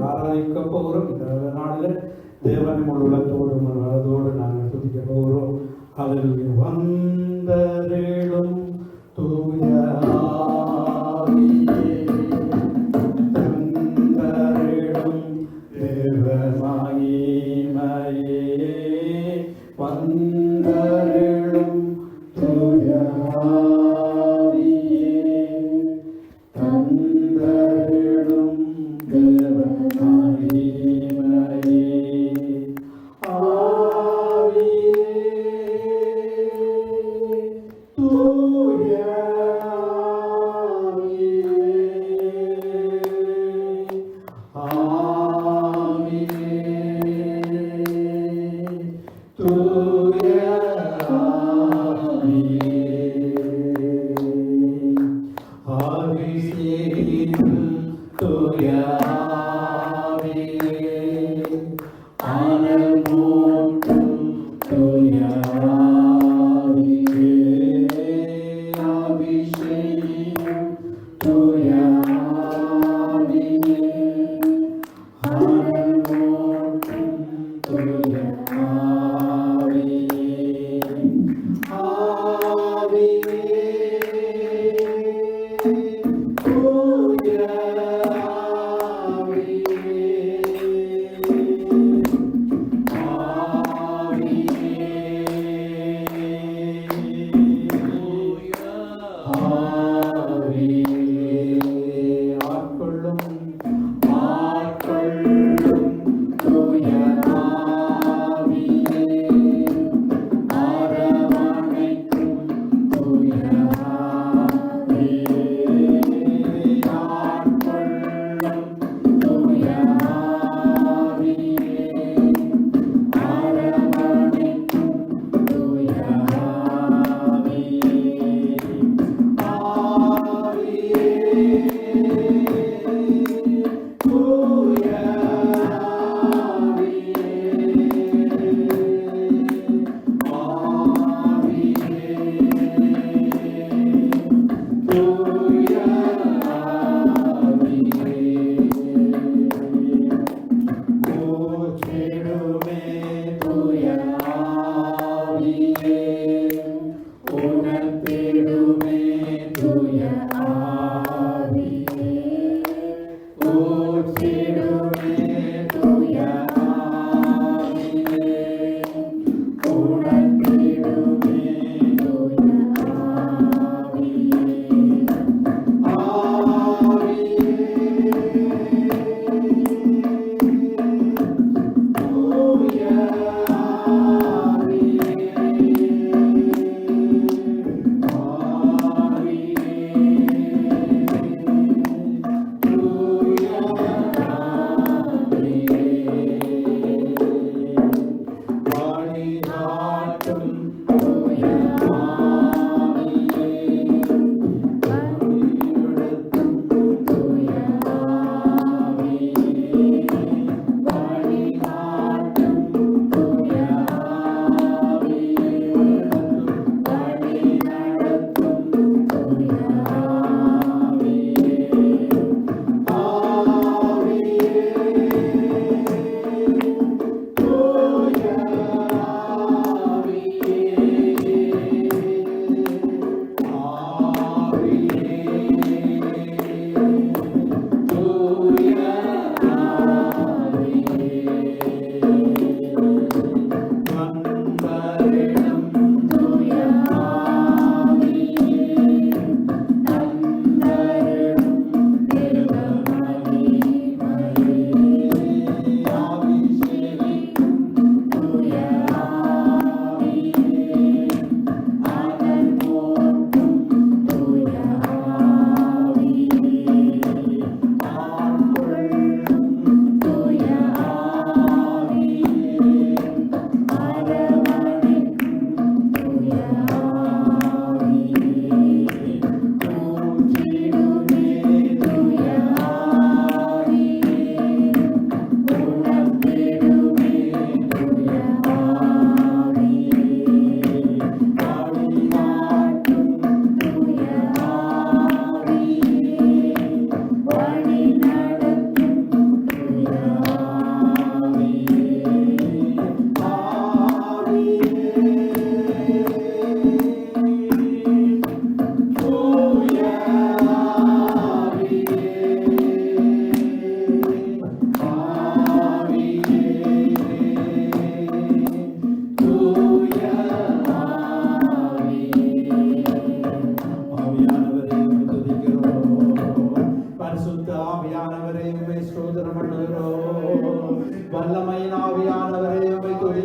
ஆராதிக்க போகிறோம். இந்த நாளில் தேவன் முழு உலகத்தோடு மனதோடு நாங்கள் துதிக்க போகிறோம். அல்லேலூயா. வந்தருளும் தூய ஆவியே, தந்தருளும் தேவ மகிமையே, வந்தருளும் தூய ஆவியே, தந்தருளும் தேவ மகிமையே.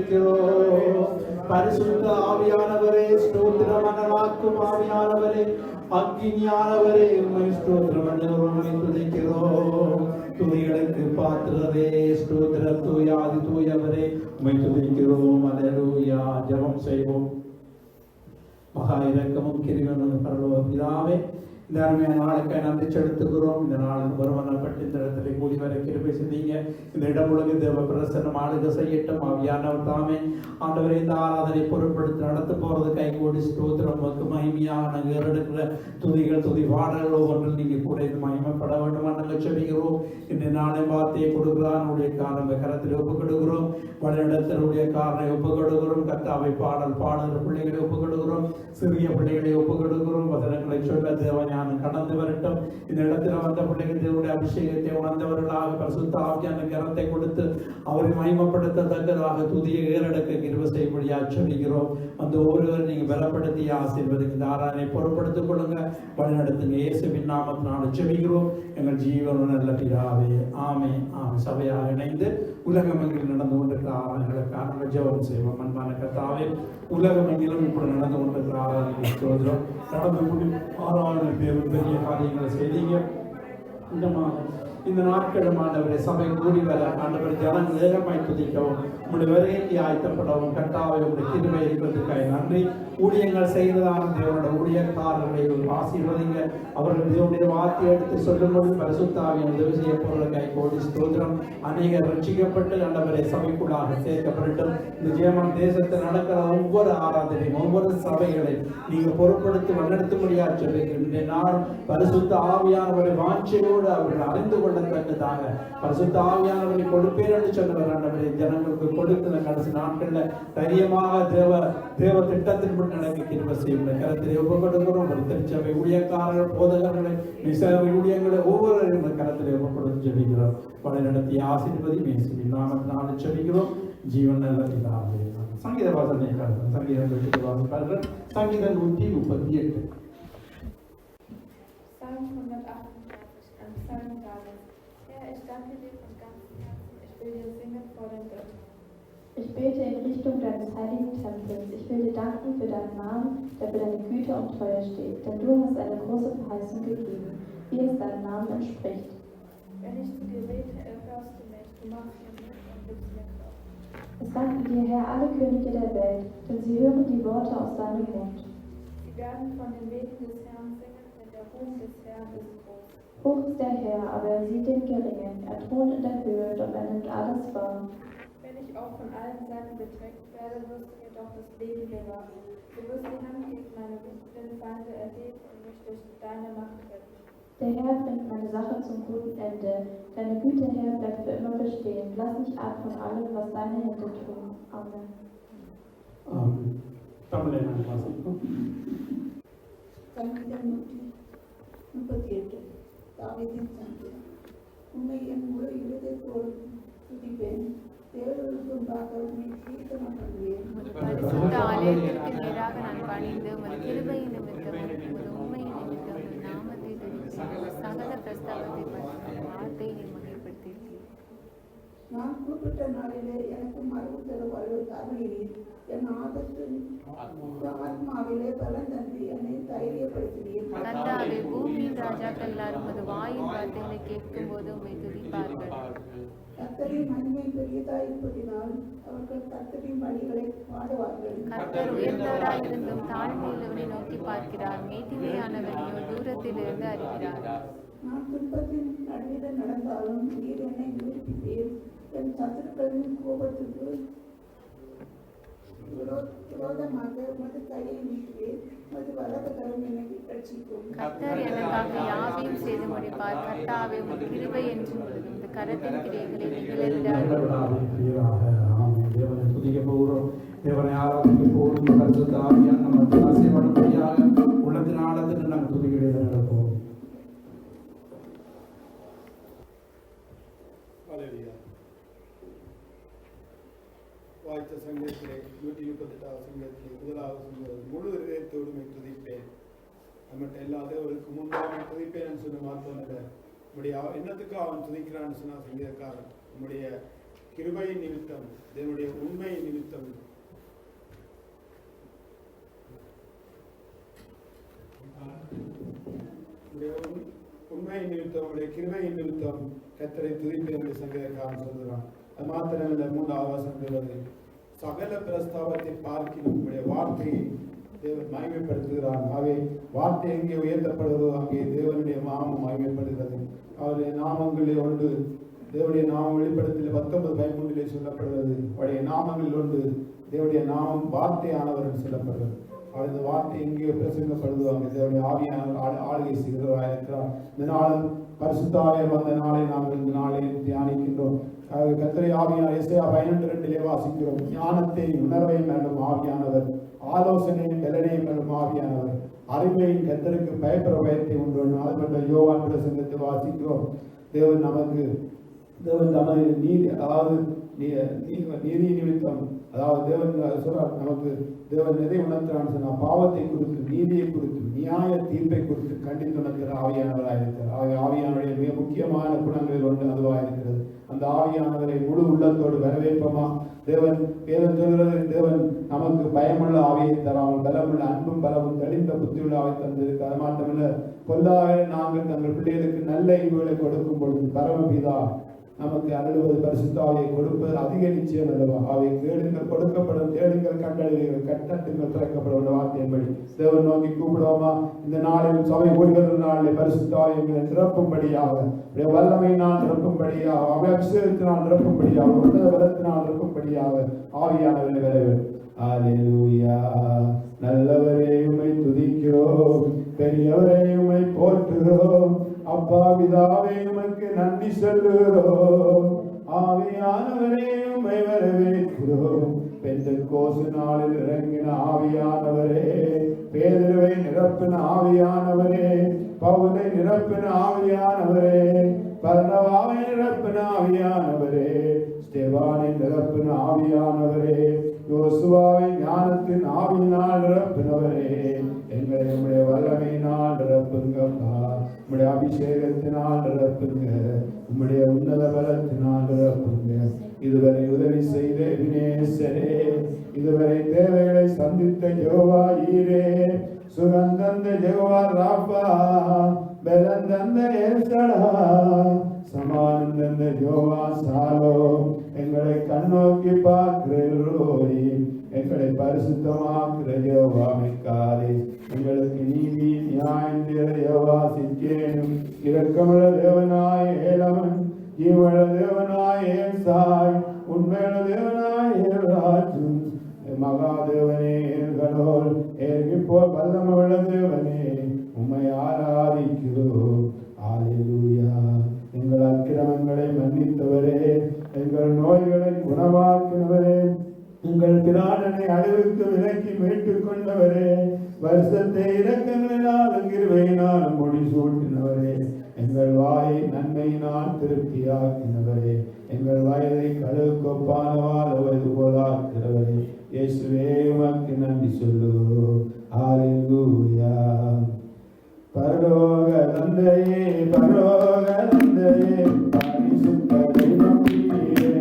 துதிக்கிறோம். பரிசுத்த ஆவியானவரே ஸ்தோத்திரம். மனவாக்கும் ஆவியானவரே, அக்கினியானவரே, உம்மை ஸ்தோத்திரம் உம்மை துதிக்கிறோம். துதிகளுக்கு பாத்திரரே ஸ்தோத்திரம். தூயாதி தூயவரே உம்மை துதிக்கிறோம். அல்லேலூயா. ஜெபம் செய்வோம். மகா இரக்கமும் கிருபையும் பரலோக பிதாவே, இந்த அருமையான நாளுக்கு நன்றி செலுத்துகிறோம். இந்த நாளுக்கு வருமானப்பட்டு இந்த இடத்துல கூடி வர கிருபை செய்தீங்க. இந்த இடம் முழுக்க தேவ பிரசன்னம் ஆளுக செய்யட்டும். ஆவியானவர் தாமே ஆண்டவரை இந்த ஆராதனை பொருட்படுத்தி நடத்த போறது கை கூடி ஸ்தோத்திரம். நமக்கு மகிமையாக நாங்கள் ஏறெடுக்கிற துதிகள் துதி பாடல்களோ ஒன்றில் நீங்க கூட இது மகிமைப்பட வேண்டுமா நாங்கள் சொல்லுகிறோம். இந்த நாளை வார்த்தையை கொடுக்கிறானுடைய காரணம் கரத்தில் ஒப்புக் கொடுக்கிறோம். வழிநடத்தலுடைய காரனை ஒப்புக் கொடுக்கிறோம். கர்த்தாவை பாடல் பாடுகிற பிள்ளைகளை ஒப்புக் கொடுக்கிறோம். சிறிய பிள்ளைகளை ஒப்புக் கொடுக்கிறோம். வசனங்களை சொல்ல தேவன் கடந்து வரட்டும். இந்த இடத்துல வந்த பிள்ளைகள் தேவனுடைய அபிஷேகத்தை உணர்ந்தவர்களாக பரிசுத்த ஆவியான கரத்தை கொடுத்து அவரை மகிமைப்படுத்தத்தக்கதாக துதியை ஏறெடுக்க கிருபை செய்யும்படியாக சொல்லுகிறோம். அந்த ஒவ்வொருவரும் நீங்க பலப்படுத்தி ஆசீர்வதிங்க. இந்த ஆராதனை பொறுப்படுத்திக் கொள்ளுங்க. வழிநடத்துங்க. இயேசுவின் நாமத்தினால் ஜெபிக்கிறோம் எங்கள் ஜீவன் நல்ல பிதாவே. ஆமே ஆமே. சபையாக இணைந்து உலகமெங்கிலும் நடந்து கொண்டிருக்கிற ஆராதனைகளுக்காக நாங்கள் ஜெபம் செய்வோம். அன்பான கர்த்தாவே, உலகமெங்கிலும் இப்படி நடந்து கொண்டிருக்கிற ஆராதனை சோதரம் நடந்து ஆராதனை பெரிய காரியங்களை செய்தீங்க. இந்த நாட்களும் ஆண்டவரை சபை கூடி வர ஆண்டவர் ஜனங்கள் ஏகமாய் துதிக்கவும் உங்களுடைய வருகைக்கு ஆயத்தப்படவும் கர்த்தாவை உங்களுடைய கிருபை இருக்கிறதுக்காக நன்றி. ஊழியங்கள் செய்ததான தேவனுடைய ஊழியக்காரர்களை ஆசீர்வதிங்க. அவர்கள் தேவனுடைய வார்த்தையை எடுத்து சொல்லும்போது பரிசுத்தாவின் உதவி செய்ய பொருளுக்காய் கோடி ஸ்தோத்திரம். அநேகர் ரட்சிக்கப்பட்டு ஆண்டவரை சபைக்குள்ளாக சேர்க்கப்படட்டும். இந்த ஜெயமன் தேசத்தில் நடக்கிற ஒவ்வொரு ஆராதனையும் ஒவ்வொரு சபைகளையும் நீங்க பொருட்படுத்தி வழிநடத்தும்படியாக சொல்லுங்கள். இந்த நாள் பரிசுத்த ஆவியானவரை வாஞ்சையோடு அவர்கள் அறிந்து கொள்ளத்தக்கதாக பரிசுத்த ஆவியானவரை கொடுப்பேன் என்று சொன்னவர் ஆண்டவரை ஜனங்களுக்கு கொடுக்கிற கடைசி நாட்கள்ல தைரியமாக தேவ திட்டத்தின்படி நடக்க கிருபை செய்யுங்க. கரத்திலே ஒப்புக்கொடுக்கிறோம். ஒரு திருச்சபை ஊழியக்காரர்கள் போதகர்களை மிசபை ஊழியர்களை ஒவ்வொருவரும் கரத்திலே ஒப்புக்கொடுத்து ஜெபிக்கிறோம். வழி நடத்தி ஆசீர்வதி இயேசுவின் நாமத்தினால் ஜெபிக்கிறோம். ஜீவன் நல்ல பிதாவே. சங்கீத வாசனை சங்கீதம் வாசிப்பார்கள். சங்கீதம் 138. Ich bete in Richtung deines heiligen Tempels. Ich will dir danken für deinen Namen, der für deine Güte und Treue steht. Denn du hast eine große Verheißung gegeben, wie es deinem Namen entspricht. Wenn ich zu dir bete, erhörst du mich. Du machst mir Mut und gibst mir Kraft. Es danken dir, Herr, alle Könige der Welt, denn sie hören die Worte aus deinem Mund. Sie werden von den Wegen des Herrn singen, denn der Ruhm des Herrn ist groß. Hoch ist der Herr, aber er sieht den Geringen. Er thront in der Höhe, doch er nimmt alles wahr. Wenn ich auch von allen Seiten bedrängt werde, wirst du mir doch das Leben bewahren. Du wirst die Hand gegen meine wütenden Feinde erheben und mich durch deine Macht retten. Der Herr bringt meine Sache zum guten Ende. Deine Güte, Herr, bleibt für immer bestehen. Lass mich ab von allem, was deine Hände tun. Amen. தமிழை நான் வாசிப்போம். சங்கீதம் 138. தாவீதின் சங்கீதம். உம்மை என் முழு இருதயத்தோடு துதிப்பேன். தேவர்களுக்கு முன்பாக உம்மை கீர்த்தனம் பண்ணுவேன். பரிசுத்த ஆலயத்திற்கு நேராக நான் பணிந்து உமது கிருபை நிமித்தம் உமது உண்மை நிமித்தம் உமது நாமத்தை துதிப்பேன். சகல பிரஸ்தாபத்தை பற்றி வார்த்தையை மகிழ்ப்படுத்தியிருக்கிறேன். நான் கூப்பிட்ட நாளிலே எனக்கு மரபு தருவாழ்வு அருளினீர். என் ஆத்மாவிலே பலன் தந்து என்னை தைரியப்படுத்தினீர். கர்த்தாவே, பூமியின் ராஜாக்கள் எல்லாரும் உமது வாயின் வார்த்தைகளை கேட்கும் போது உம்மை துதிப்பார்கள். கர்த்தரின் மகிமை பெரியதாயிருப்பதினால் அவர்கள் கர்த்தரின் வழிகளை பாடுவார்கள். கர்த்தர் உயர்ந்தவராயிருந்தும் தாழ்மையுள்ளவனை நோக்கி பார்க்கிறார். மேட்டிமையானவனையோ தூரத்தில் இருந்து அறிகிறார். நான் துன்பத்தின் நடுவில் நடந்தாலும் நீர் என்னை விடுவிப்பீர். என் சத்துருக்களின் கோபத்துக்கு விரோதமாக உமது கையை நீட்டுவீர். உமது வலது கரம் என்னை ரட்சிக்கும். கர்த்தர் எனக்காக யாவையும் செய்து முடிப்பார். கர்த்தாவே, உமது கிருபை என்றும் உள்ளது. இந்த கரத்தின் கிரியைகளை தேவனை துதிக்க போகிறோம். தேவனை ஆராதிக்க போகிறோம். பரிசுத்த ஆவியானவர் நமக்கு ஆசீர்வாதம்படியாக உள்ளத்தின் ஆழத்தில் நாங்கள் துதிகளை நடப்போம். வாய்த்த சங்கத்திலே 138 சங்கத்திலே முதலாவது சொல்வது முழு இதயத்தோடு துதிப்பேன். நம்மகிட்ட எல்லா தேவருக்கு முன்பாக துதிப்பேன் சொன்ன மாத்திரம் இல்லை. நம்முடைய என்னத்துக்கு அவன் துதிக்கிறான்னு சொன்னா சங்கீதக்காரன் நம்முடைய கிருபையின் நிமித்தம், தேவனுடைய உண்மையின் நிமித்தம், உண்மையின் நிமித்தம், உடைய கிருபையின் நிமித்தம் கர்த்தரை துதிப்பேன் என்று சங்கீதக்காரன் சொல்கிறான். அது மாத்திரமல்ல, 3வது வசனம் சொல்வது, சகல பிரஸ்தாபத்தை பார்க்கிலும் உடைய வார்த்தையை தேவன் மகிமைப்படுத்துகிறான். அவை வார்த்தை எங்கே உயர்த்தப்படுகிறதோ அங்கே தேவனுடைய நாமம் மகிமைப்படுகிறது. அவருடைய நாமங்களே ஒன்று, தேவனுடைய நாமம் வெளிப்படுத்தல 19:13 சொல்லப்படுகிறது. அவருடைய நாமங்களில் ஒன்று தேவனுடைய நாமம் வார்த்தையானவர் என்று சொல்லப்படுகிறது. அவரது வார்த்தை எங்கே பிரசங்கப்படுதோ அங்கே தேவனுடைய ஆவியானவர் ஆளுகை செய்கிறவராக இருக்கிறார். இந்த நாளும் பரிசுத்தாவியர் வந்த நாளை நாங்கள் இந்த நாளில் தியானிக்கின்றோம். கர்த்தருடைய ஆவியானவர் எசேயா 12:2 வாசிக்கிறோம். ஞானத்தை உணர்வையும் நல்கும் ஆவியானவர், ஆலோசனையும் பலனையும் நல்கும் ஆவியானவர், அறிவையும் கர்த்தருக்கு பயப்பட பயத்தை உண்டு. அதுபட்ட யோவான் பிரசங்கத்தை வாசிக்கிறோம். தேவன் நமது நீதி, அதாவது நீதி நிமித்தம், அதாவது தேவன் சொல்றார் நமக்கு, தேவன் எதை உணர்த்துறான்னு சொன்னா பாவத்தை குறித்து, நீதியை குறித்து, நியாய தீர்ப்பை குறித்து கண்டித்து உணர்த்துகிற ஆவியானவராக இருக்கிறார். ஆவியானுடைய மிக முக்கியமான குணங்களில் ஒன்று அதுவாக இருக்கிறது. அந்த ஆவியானவரை முழு உள்ளத்தோடு வரவேற்பமா. தேவன் வேதம் சொல்கிறது, தேவன் நமக்கு பயமுள்ள ஆவியை தராமல் பலமுள்ள அன்பும் பலமும் தெளிந்த புத்தியுள்ள ஆவை தந்திருக்கு. அது மாத்திரமல்ல, பொல்லாத நாங்கள் தங்கள் பிள்ளைகளுக்கு நல்ல ஈவுகளை கொடுக்கும் பொழுது பரமபிதா நமக்கு அருள்வது பரிசுத்த ஆவியை கொடுப்பது அதிக நிச்சயம் அல்லவா. அவை கேளுங்கள் கொடுக்கப்படும், தேடுங்கள் கண்டறிவீர்கள், கட்டட்டுங்கள் திறக்கப்படும் வார்த்தையின்படி தேவன் நோக்கி கூப்பிடுவோமா. இந்த நாளில் சபை கூடுகிற நாளில் பரிசுத்த ஆவியை நிரப்பும்படியாக, வல்லமையினால் நிரப்பும்படியாக, அபிஷேகத்தினால் நிரப்பும்படியாக, உன்னத பலத்தினால் நிரப்பும்படியாக ஆவியானவரை வரவேன். அல்லேலூயா. நல்லவரே உம்மை துதிக்கிறோம், பெரியவரே உம்மை போற்றுகிறோம், அப்பா பிதாவே உமக்கு நன்றி சொல்லுகிறோம், ஆவியானவரே உம்மை வரவேற்கிறோம். பெந்தெக்கோஸ்து நாளில் இறங்கின ஆவியானவரே, பேதுருவை நிரப்பின ஆவியானவரே, பவுலை நிரப்பின ஆவியானவரே, பர்னபாவை நிரப்பின ஆவியானவரே, ஸ்தேவானை நிரப்பின ஆவியானவரே, யோசுவாவை ஞானத்தின் ஆவியினால் நிரப்பினவரே, எங்களை உம்முடைய வல்லமையினால் நிரப்புங்கப்பா, உம்முடைய அபிஷேகத்தினால் நிரப்புங்க, உம்முடைய உன்னத பலத்தினால் நிரப்புங்க. இதுவரை உதவி செய்த வினேசரே, இதுவரை தேவைகளை சந்தித்த யெகோவா ஈரே, சுகந்தந்த யெகோவா ராபா, பலந்தந்த எல்சடா, சமானந்தந்த யெகோவா சாலோம், எங்களை கண்ணோக்கி பார்க்கிறோய், எங்களை பரிசுத்தமாக்குற யெகோவா மிக்காலே, எங்களுக்கு நீதி நியாயம் யெகோவா சிக்கேனும், இரக்கமுள்ள தேவனாய ஏலவன், ஜீவனுள்ள தேவனாய ஏசாய், உண்மையுள்ள தேவனாய ஏராஜும், மகாதேவனே ஏர்களோல் ஏகிப்போ வல்லமுள்ள தேவனே உம்மை ஆராதிக்கிறோம். அல்லேலூயா. எங்கள் அக்கிரமங்களை மன்னித்தவரே, எங்கள் நோய்களை குணமாக்கினவரே, உங்கள் பிராணனை அழிவுக்கு விலக்கி மீட்டுக் கொண்டவரே, வருஷத்தை இரக்கங்களினாலும் கிருபையினாலும் முடிசூட்டினவரே, எங்கள் வாயை நன்மையினால் திருப்தியாக்கினவரே, எங்கள் வயதை கழுவுக்கொப்பானவால் வயது போலாக்கிறவரே, இயேசுவே உமக்கு நன்றி சொல்லுவோம். அல்லேலூயா. பரலோக தந்தையே, பரலோக தந்தையே, பரிசுத்த தெய்வம் நீரே,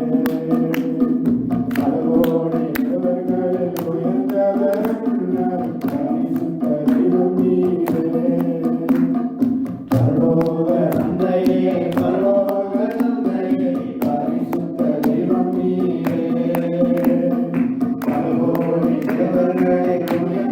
பரலோக தேவர்களில் உயர்ந்தவர் பரிசுத்த தெய்வம் நீரே, பரலோக தந்தையே, பரலோக தந்தையே, பரிசுத்த தெய்வம் நீரே, பரலோக தேவர்களில்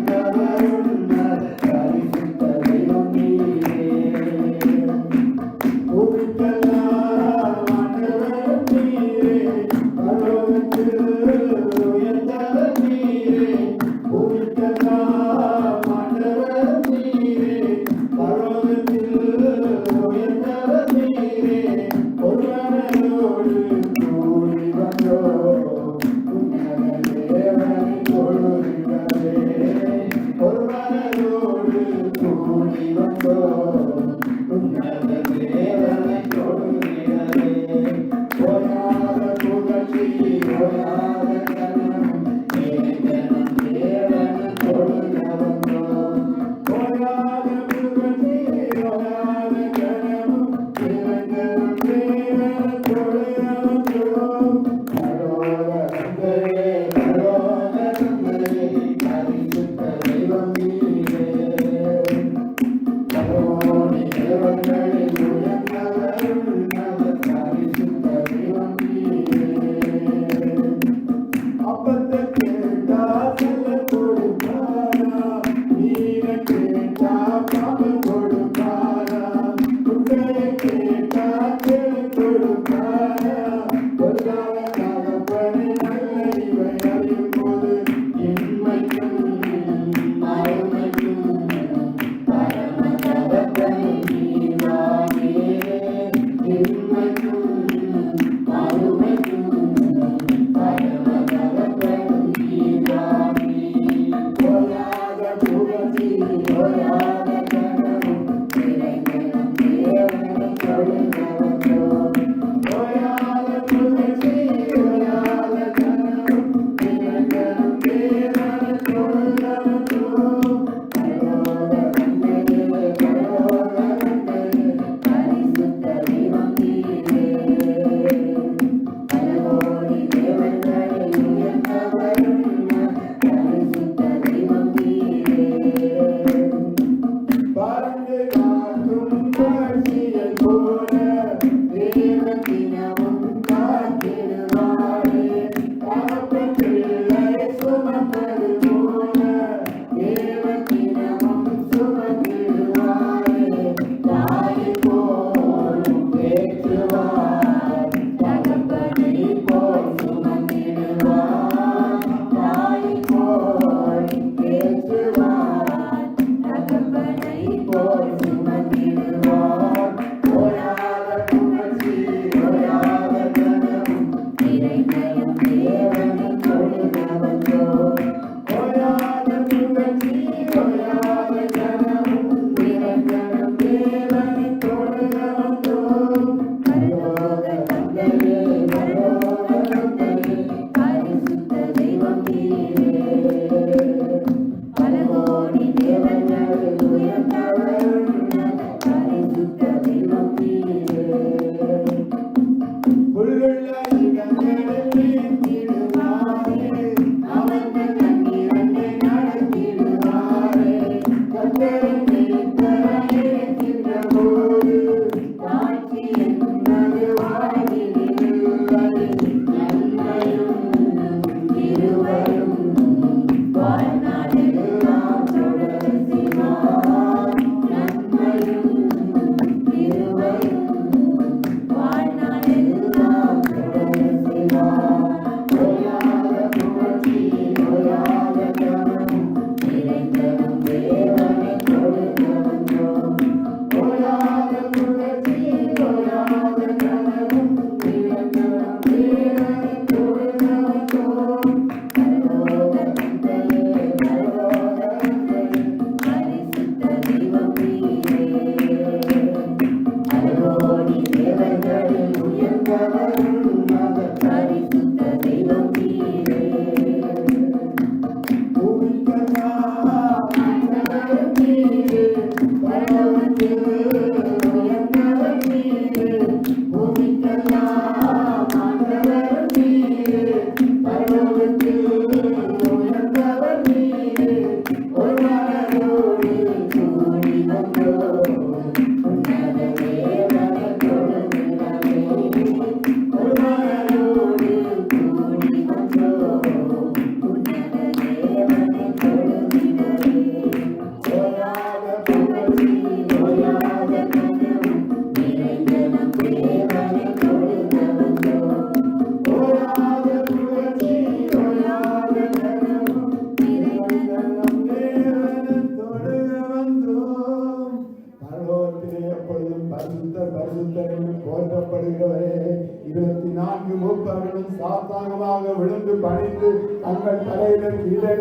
சாத்தாங்கமாக விழுந்து பணிந்து தங்கள் தலையினர் கீழே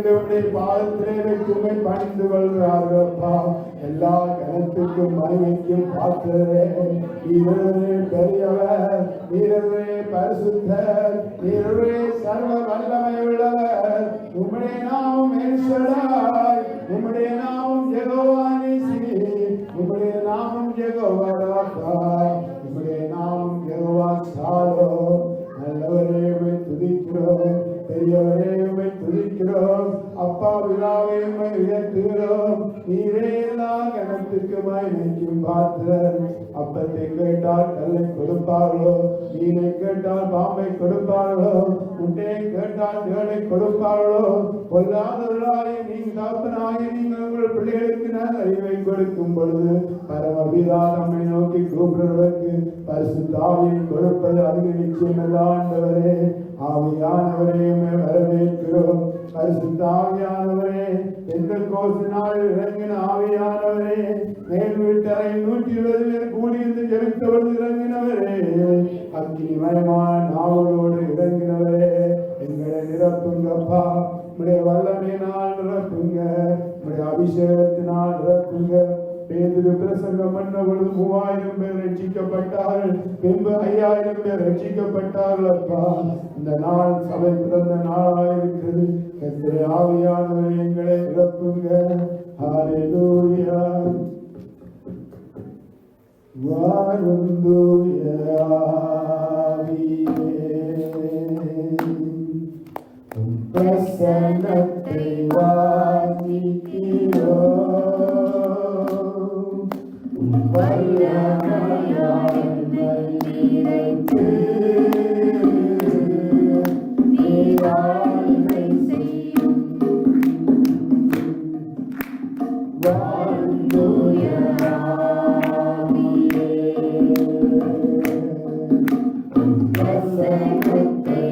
பாதத்திலே வைக்குமை பணிந்து கொள்கிறார்களப்பா. எல்லா கனத்துக்கும் மகிமைக்கும் பார்த்ததே நீரே பெரியவர், நீரே பரிசுத்தர், நீரே சர்வ வல்லமை உள்ளவர். உம்முடைய நாமம் எல்ஷடாய், உம்முடைய நாமம் யெகோவா நிசி, உம்முடைய நாமம் யெகோவா ராஃபா, உம்முடைய நாமம் யெகோவா ஷாலோம். நல்லவரே உம்மை துதிக்கிறோம், பெரியவரே உம்மை துதிக்கிறோம், அப்பா பிதாவே உம்மை உயர்த்துகிறோம். நீரே எல்லா கனத்துக்கு மகிமைக்கும் பாத்திரர். அப்பத்தை கேட்டால் கல்லை கொடுப்பார்களோ, மீனை கேட்டால் பாம்பை கொடுப்பார்களோ, முட்டையை கேட்டால் தேளை கொடுப்பார்களோ, பொல்லாதவர்களாய் நீங்கள் உங்கள் பிள்ளைகளுக்கு நல்ல அறிவை கொடுக்கும் பொழுது பரமபிதா நம்மை நோக்கி கூப்பிடுவதற்கு பரிசுத்த ஆவியை கொடுப்பது அதிக நிச்சயமல்ல. ஆண்டவரே, ஆவியானவரே வரவேற்கிறோம். பரிசுத்த ஆவியானவரே, எங்கள் கோசு நாளில் இறங்கின ஆவியானவரே, மேல் வீட்டரை 120 பேர் கூடியிருந்து ஜெபித்தவர்கள் இறங்கினவரே, அக்கினிமயமான நாவலோடு இறங்கினவரே, எங்களை நிரப்புங்கப்பா. உடைய வல்லமையினால் நிரப்புங்க, உடைய அபிஷேகத்தினால் நிரப்புங்க. பேதுரு பிரசங்கம் பண்ண பொழுது 3000 பேர் ரட்சிக்கப்பட்டார்கள், பின்பு 5000 பேர் ரட்சிக்கப்பட்டார்கள். அப்பா, இந்த நாள் சபை பிறந்த நாளாயிருக்கிறது. கர்த்தரே, ஆவியானவரே எங்களை நிரப்புங்க. ஹல்லேலூயா. வாரும் தூய ஆவியே, உம் பிரசன்னத்தை வாஞ்சிக்கிறோம். உம் வல்லமையால் என்னை நிறைத்து நீர் ஆளுகை செய்யும். வாரும் தூய ஆவியே, உம் பிரசன்னத்தை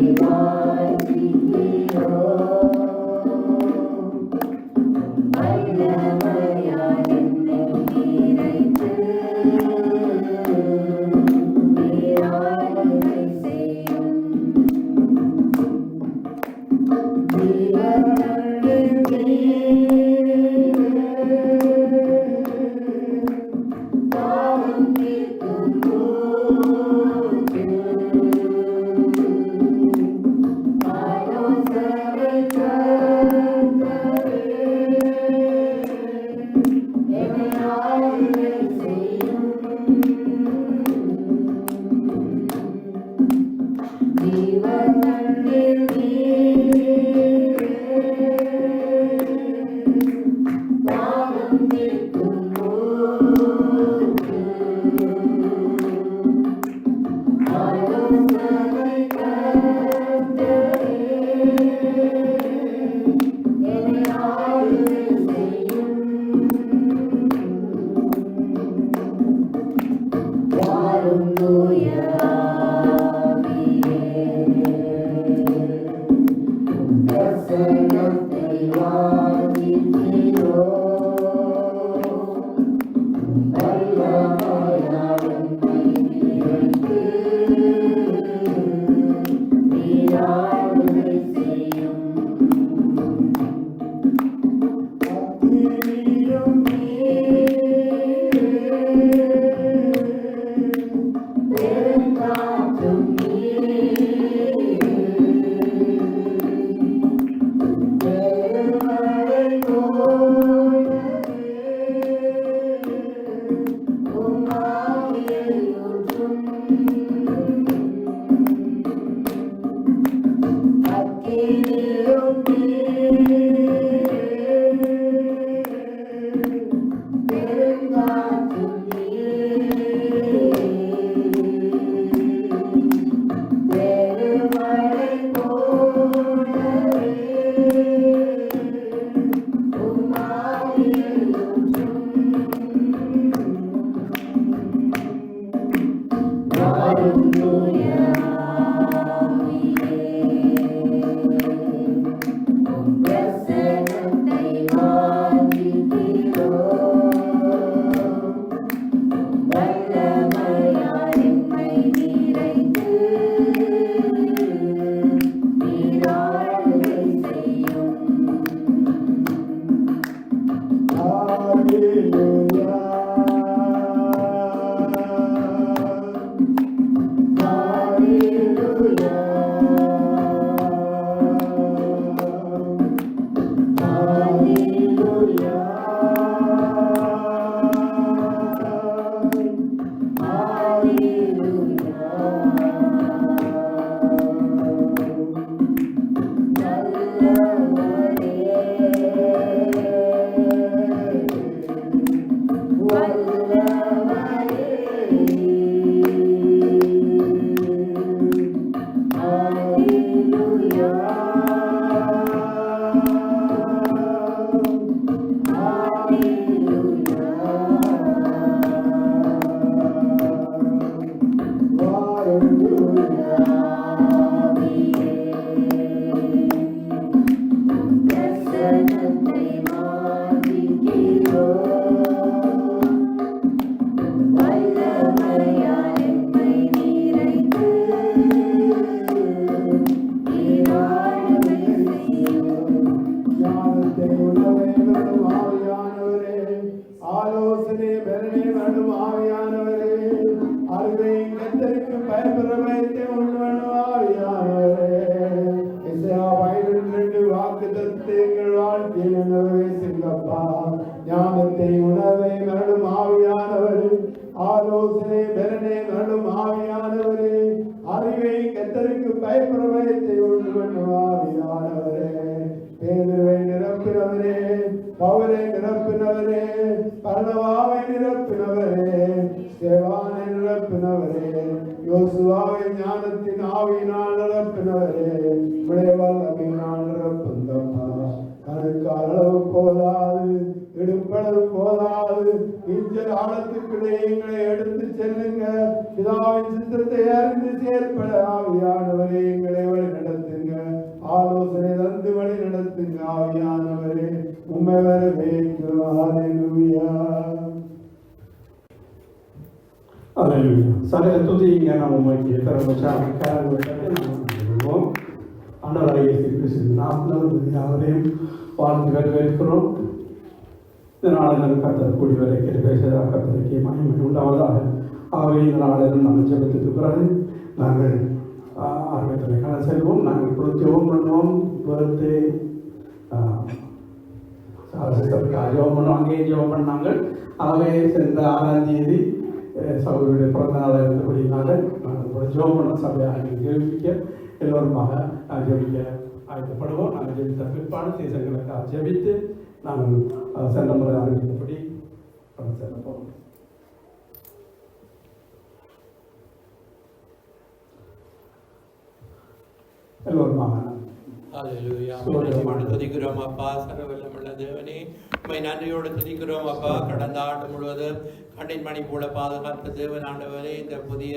எடுத்து எங்கள் வாழ்க்கையில் நிறைவேற்றுங்கப்பா. ஞானத்தை உணவை மரணும் ஆவியானவரே, ஆலோசனை பெறனே மரணும் ஆவியானவரே, அறிவை கத்தருக்கு பயப்பட பயத்தை உண்டு பண்ணும் ஆவியானவரே, பேதுருவை நிரப்பினவரே, பவுலை நிரப்பினவரே, பர்னபாவை நிரப்பினவரே, ஸ்தேவானை நிரப்பினவரே, யோசுவாவை ஞானத்தின் ஆவியினால் நிரப்பினவரே, விளைவல்லமையினால் நிரப்புந்தப்பா. கணக்கு அளவு போதாது, இடுப்பளவு போதாது, இஞ்சல் ஆழத்துக்குள்ளே எங்களை எடுத்து செல்லுங்க. பிதாவின் சித்தத்தை அறிந்து செயற்பட ஆவியானவரே எங்களை வழி நடத்துங்க. ஆலோசனை தந்து வழி நடத்துங்க ஆவியானவரே. உம்மை வரவேற்கிறோம். ஹல்லேலூயா. அல்லேலூயா. சகல துதிங்க நாம் உமக்கு தரவோம். ஆண்டவராகிய இயேசு கிறிஸ்துவின் நாமத்தில் யாவரையும் வாழ்ந்து வரவேற்கிறோம். இதனால் நாங்கள் கர்த்தர் கூடி வரை பேசுவதாக கர்த்தருக்கு மகிமை உண்டாவதாக. ஆகவே இந்த நாளிலும் நாங்கள் ஜெபத்துக்கு பிறகு நாங்கள் ஆர்வத்தை காண செல்வோம். நாங்கள் ஜெபம் பண்ணுவோம். பர்த்டே ஜெபம் பண்ணுவோம். அங்கேயே ஜெபம் பண்ணாங்க. ஆகவே சென்ற 6ஆம் தேதி சகோதரருடைய பிறந்த நாளாக இருந்தபடினால நாங்கள் ஜெபம் பண்ண சபையாக ஜெபிக்க எல்லோருமாக ஜெபிக்க ஆயத்தப்படுவோம். நாங்கள் ஜெபித்த பிற்பாடு தேசங்களுக்காக ஜெபித்து நாங்கள் சென்ற முறை ஆரம்பித்தபடி செல்ல போகிறோம். எல்லோருமாக துதிக்கிறோம் அப்பா. சர்வவல்லமுள்ள தேவனே, உம்மை நன்றியோடு துதிக்கிறோம் அப்பா. கடந்த ஆண்டு முழுவதும் கண்ணின் மணி போல பாதுகாத்த தேவன் ஆண்டவரே, இந்த புதிய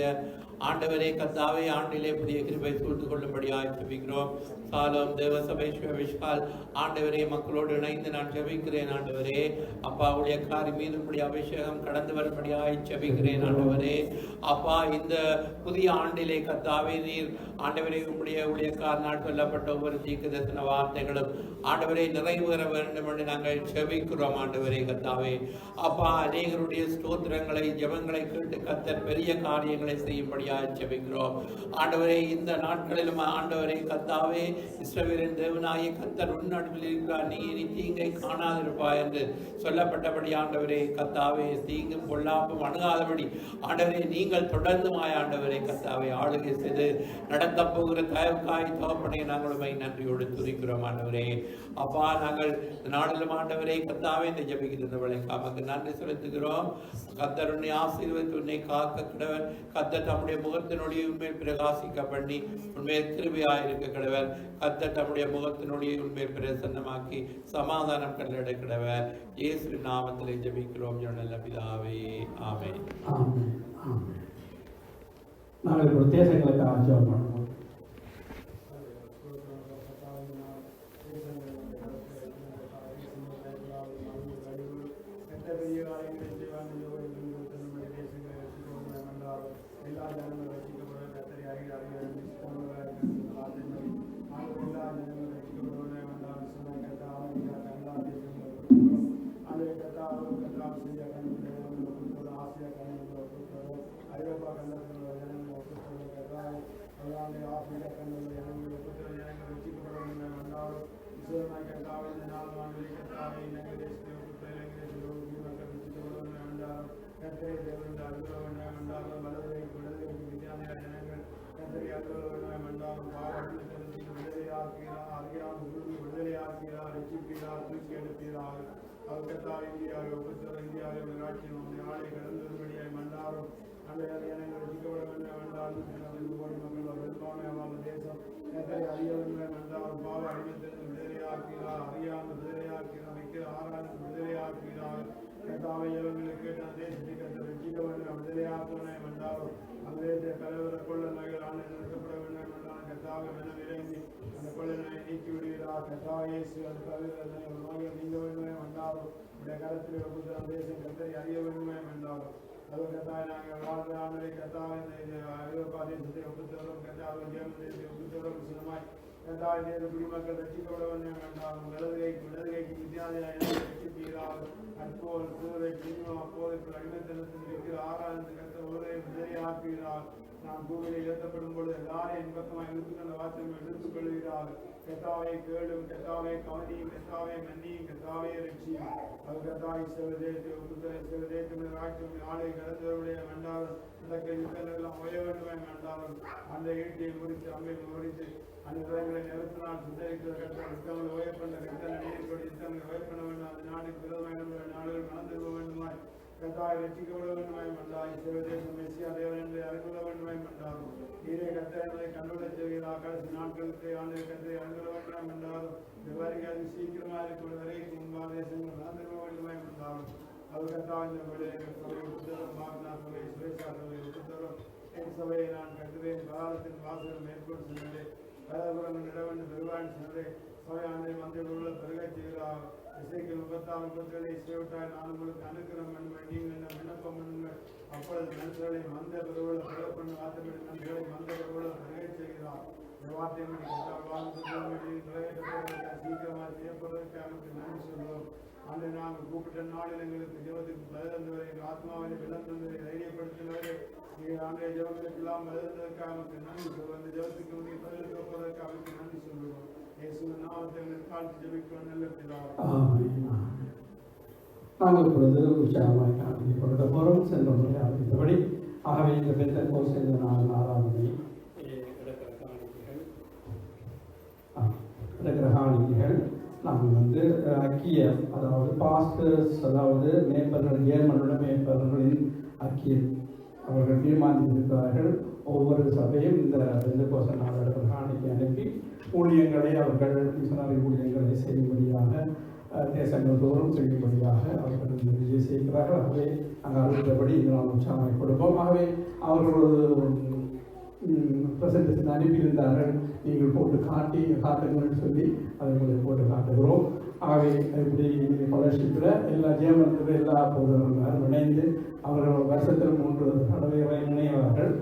ஆண்டவரே கர்த்தாவே ஆண்டிலே புதிய கிருபை சூழ்ந்து கொள்ளும்படியாக ஜெபிக்கிறோம். சாலம் தேவசபை விஷால் ஆண்டவரே மக்களோடு இணைந்து நான் ஜெபிக்கிறேன் ஆண்டவரே. அப்பா ஊழியக்காரி மீது உடைய அபிஷேகம் கடந்து வரும்படியாக ஜெபிக்கிறேன் ஆண்டவரே. அப்பா இந்த புதிய ஆண்டிலே கர்த்தாவே நீர் ஆண்டவரே உடைய ஊழியக்கார் நாள் சொல்லப்பட்ட ஒவ்வொரு தீர்க்கதரிசன வார்த்தைகளும் ஆண்டவரை நிறைவேற வேண்டும் என்று நாங்கள் ஜெபிக்கிறோம் ஆண்டவரே கர்த்தாவே. அப்பா அநேகருடைய ஸ்தோத்திரங்களை ஜெபங்களை கேட்டு கர்த்தர் பெரிய காரியங்களை செய்யும்படியாக ஜெபிக்கிறோம் ஆண்டவரே. இந்த நாட்களிலும் ஆண்டவரே கர்த்தாவே இஸ்ரவேலின் தேவனாகிய கர்த்தர் உன்னடுவில் இருக்கிறார், நீ இனி தீங்கை காணாதிருப்பாய் என்று சொல்லப்பட்டபடி ஆண்டவரே கர்த்தாவே தீங்கும் பொல்லாப்பும் அணுகாதபடி ஆண்டவரே நீங்கள் தொடர்ந்துமாய் ஆண்டவரே கர்த்தாவே ஆளுகை செய்து நடத்த போகிற தயவுக்காய் தகப்பனை நாங்கள் உம்மை நன்றியோடு துதிக்கிறோம் ஆண்டவரே. அப்பா நாங்கள் நாளிலும் ஆண்டவரே கர்த்தாவே இந்த ஜெபிக்கிற வேளைக்கு நன்றி செலுத்துகிறோம். கர்த்தர் உன்னை ஆசீர்வதித்து உன்னை காக்க கிடவர். கர்த்தர் தம்முடைய முகத்தினுடைய உண்மையில் பிரகாசிக்க பண்ணி உண்மையில் கிருபையாக இருக்க கிடவர். கர்த்தர் தம்முடைய முகத்தினுடைய உண்மையில் பிரசன்னமாக்கி சமாதானம் கண்டட கிடவர். இயேசு நாமத்திலே ஜெபிக்கிறோம் நல்ல பிதாவே, ஆமென். நாங்கள் இப்போ தேசங்களுக்காக ஜெபம் பண்ணுவோம். எல்லா ஜனங்களும் ரசிக்கப்பட கத்தரி அறிகிறார்கள். ஐரோப்பா கண்டத்தில் ஜனங்கள் ஆப்பிரிக்கா கண்டத்தில் ஜனங்கள் ரசிக்கப்பட வேண்டும் என்றாலும் இஸ்ரவேல் கர்த்தாவே இந்த நாள் வாங்கி கர்த்தாவே இலங்கை தேசத்தில் இலங்கை தேசத்தில் மக்கள் ரசிக்கப்பட வேண்டும் என்றாலும் கர்த்தரை தேவன் அலுவல வேண்டும் என்றாலும் வலதுகைக்கு வித்தியாச ஜனங்கள் கர்த்தரை அலுவல வேண்டும் என்றாலும் பாவத்திலிருந்து விடுதலையாக்கிறார், அறியாமல் விடுதலையாக்கிறார், ரசிக்கிறார், தூக்கி எடுக்கிறார். அவர் கர்த்தாவே இந்தியாவை ஒப்புத்தர இந்தியாவை ராட்சியம் ஆளை கடந்தபடியாய் மண்டாரும் அந்த ஜனங்கள் ரசிக்கப்பட வேண்டும் என்றாலும் கோடி மக்கள் பெரும்பான்மையான தேசம் கர்த்தரை அறிய வேண்டும் என்றாலும் பாவ அடிமத்திலிருந்து விடுதலையாக்கிறார், அறியாமல் விடுதலையாக்கிறார், வைக்கிற ஆராய்ந்து விடுதலையாக்கிறார். கர்த்தாவே இவர்களுக்கு தேசத்தை கர்த்தர் ரசிக்க வேண்டும் விடுதலையாக்குவனை என்றாலும் அங்கே கலவர கொள்ள நகர் ஆண்டு நிறுத்தப்பட வேண்டும் என்றாலும் கர்த்தாவே என விரைந்து அந்த கொள்ளனை நீக்கி விடுகிறார். கர்த்தாவே இயேசு அந்த கலவர நோய்கள் நீங்க வேண்டுமே என்றாலும் உடைய கருத்தில் ஒப்புத்தர தேசம் கர்த்தரை அறிய வேண்டுமே என்றாலும் அது கர்த்தாவை நாங்கள் வாழ்ந்த ஆண்டரை கர்த்தாவை இந்த ஐரோப்பா தேசத்தை ஒப்புத்தரும் கர்த்தாவை ஜெர்மன் தேசத்தை ஒப்புத்தரும் சின்னமாய் கர்த்தாவை தேச குடிமக்கள் ரசிக்கப்பட வேண்டும் என்றாலும் விலதுகைக்கு வித்தியாசம் ரசிக்கிறார். அற்போல் சிறுவை சின்னம் அப்போதைக்கு அடிமைத்தனத்தில் இருக்கிற ஆராய்ந்து கர்த்தர் ஒருவரை விடுதலையாக்குகிறார். நான் பூமியில் ஏற்றப்படும் பொழுது எல்லாரும் என் பக்கமாக இழுத்துக்கொண்ட வார்த்தை எடுத்துக் கொள்கிறார். கத்தாவை கேளும், கத்தாவை கவனியும், கத்தாவை மன்னியும், கத்தாவை ரட்சியும். அது கத்தாய் சிவதேசத்தை ஒப்புத்தலை சிவதேசம் ராட்சியம் நாளை கடந்தவருடைய வேண்டாலும் நடக்க யுத்தங்கள்லாம் ஓய வேண்டுமே வேண்டாலும் அந்த ஈட்டியை முடித்து அம்மை முடித்து அந்த விதங்களை நிறுத்தினால் சுத்தரிக்கிற கட்ட யுத்தங்கள் ஓயப்பட்ட கட்டளை நீர்கொடி யுத்தங்கள் ஓயப்பட வேண்டும். அந்த நாட்டுக்கு விரோதமான நாடுகள் மணந்து வேண்டுமாய் கத்தாய் ரட்சிக்கப்பட வேண்டுமாய் மண்டாய் சிவதேசம் மெஸ்ஸியா தேவன் என்று அறிந்துள்ள வேண்டுமாய் மண்டாரும் நீரே கத்திரங்களை கண்டுவிட செய்கிறார். கடைசி நாட்களுக்கு ஆண்டு கத்திரை அறிந்துள்ள வேண்டுமாய் மண்டாரும் விவரிகள் சீக்கிரமாக இருக்கிற வரைக்கும் முன்பாக தேசங்கள் மறந்துவிட வேண்டுமாய் மண்டாரும் அவர் கத்தாய் இந்த சபையை புத்தகம் மார்னா சபை சுரேஷா சபை புத்தகம் என் சபையை நான் கட்டுவேன். பாரதத்தின் வாசகம் மேற்கொண்டு சென்றேன். பலபுரங்கள் இடவென்று பெருவான் சென்றேன். சபையாண்டை மந்தியில் உள்ள பெருகச் செய்கிறார். இசைக்கு 36 இசைவிட்டாய் நான் உங்களுக்கு அனுக்கிறம் பண்ணுவேன். நீங்கள் என்ன விண்ணப்பம் பண்ணுங்கள். அப்பொழுது மனுஷர்களை மந்த பெருவுள்ள பிறப்பண்ணு வார்த்தைப்படி மனுஷர்களை மந்த பெருவுள்ள பெருகச் செய்கிறார். இந்த வார்த்தை சீக்கிரமாக செய்யப்படுவதற்கு நமக்கு நன்றி சொல்வோம். அன்று நாங்கள் கூப்பிட்ட நாளில் எங்களுக்கு ஜெபத்துக்கு பதிலந்தவரை எங்கள் ஆத்மாவை விளந்தவரை தைரியப்படுத்தினவரை நீங்கள் ஆண்டைய ஜெபங்களுக்கெல்லாம் பதிலந்ததற்காக நமக்கு நன்றி சொல்வோம். அந்த ஜெபத்துக்கு நீங்கள் பதில் கொடுப்பதற்காக நமக்கு நன்றி சொல்லுவோம். இயேசுவின் நாமத்தை எங்களுக்கு காட்சி ஜெபிக்கிறோம் நல்ல பிதாவே. நாங்கள் இப்பொழுது உற்சாகமாக காண்பித்துக் கொள்ள போகிறோம். சென்ற முறை ஆரம்பித்தபடி ஆகவே இந்த பெந்தெக்கோஸ்து இந்த நாள் ஆராதனை கிரகாணிகள் நாங்கள் ஐக்கியம், அதாவது பாஸ்டர்ஸ், அதாவது மேம்பர்கள், ஏர்மனுள்ள மேம்பர்களின் ஐக்கியம் அவர்கள் தீர்மானித்திருக்கிறார்கள். ஒவ்வொரு சபையும் இந்த பெந்தெக்கோஸ்து நாள் கிரகாணிக்கு அனுப்பி ஊழியங்களை அவர்கள் மிஷனரி ஊழியங்களை செய்யும்படியாக தேசங்கள் தோறும் செய்யும்படியாக அவர்கள் நிர்ணயம் செய்கிறார்கள். ஆகவே நாங்கள் அறிவித்தபடி நாம் உற்சாகமாக கொடுப்போம். ஆகவே அவர்களோடு பிரசன்டேஷன் அனுப்பியிருந்தார்கள். நீங்கள் போட்டு காட்டுங்கள்னு சொல்லி அதை உங்களுக்கு போட்டு காட்டுகிறோம். ஆகவே இப்படி ஸ்காலர்ஷிப்பில் எல்லா ஜேமனத்தில் எல்லா போதவர்களும் இணைந்து அவர்கள் வருஷத்தில் 3 தடவை இணைவார்கள்.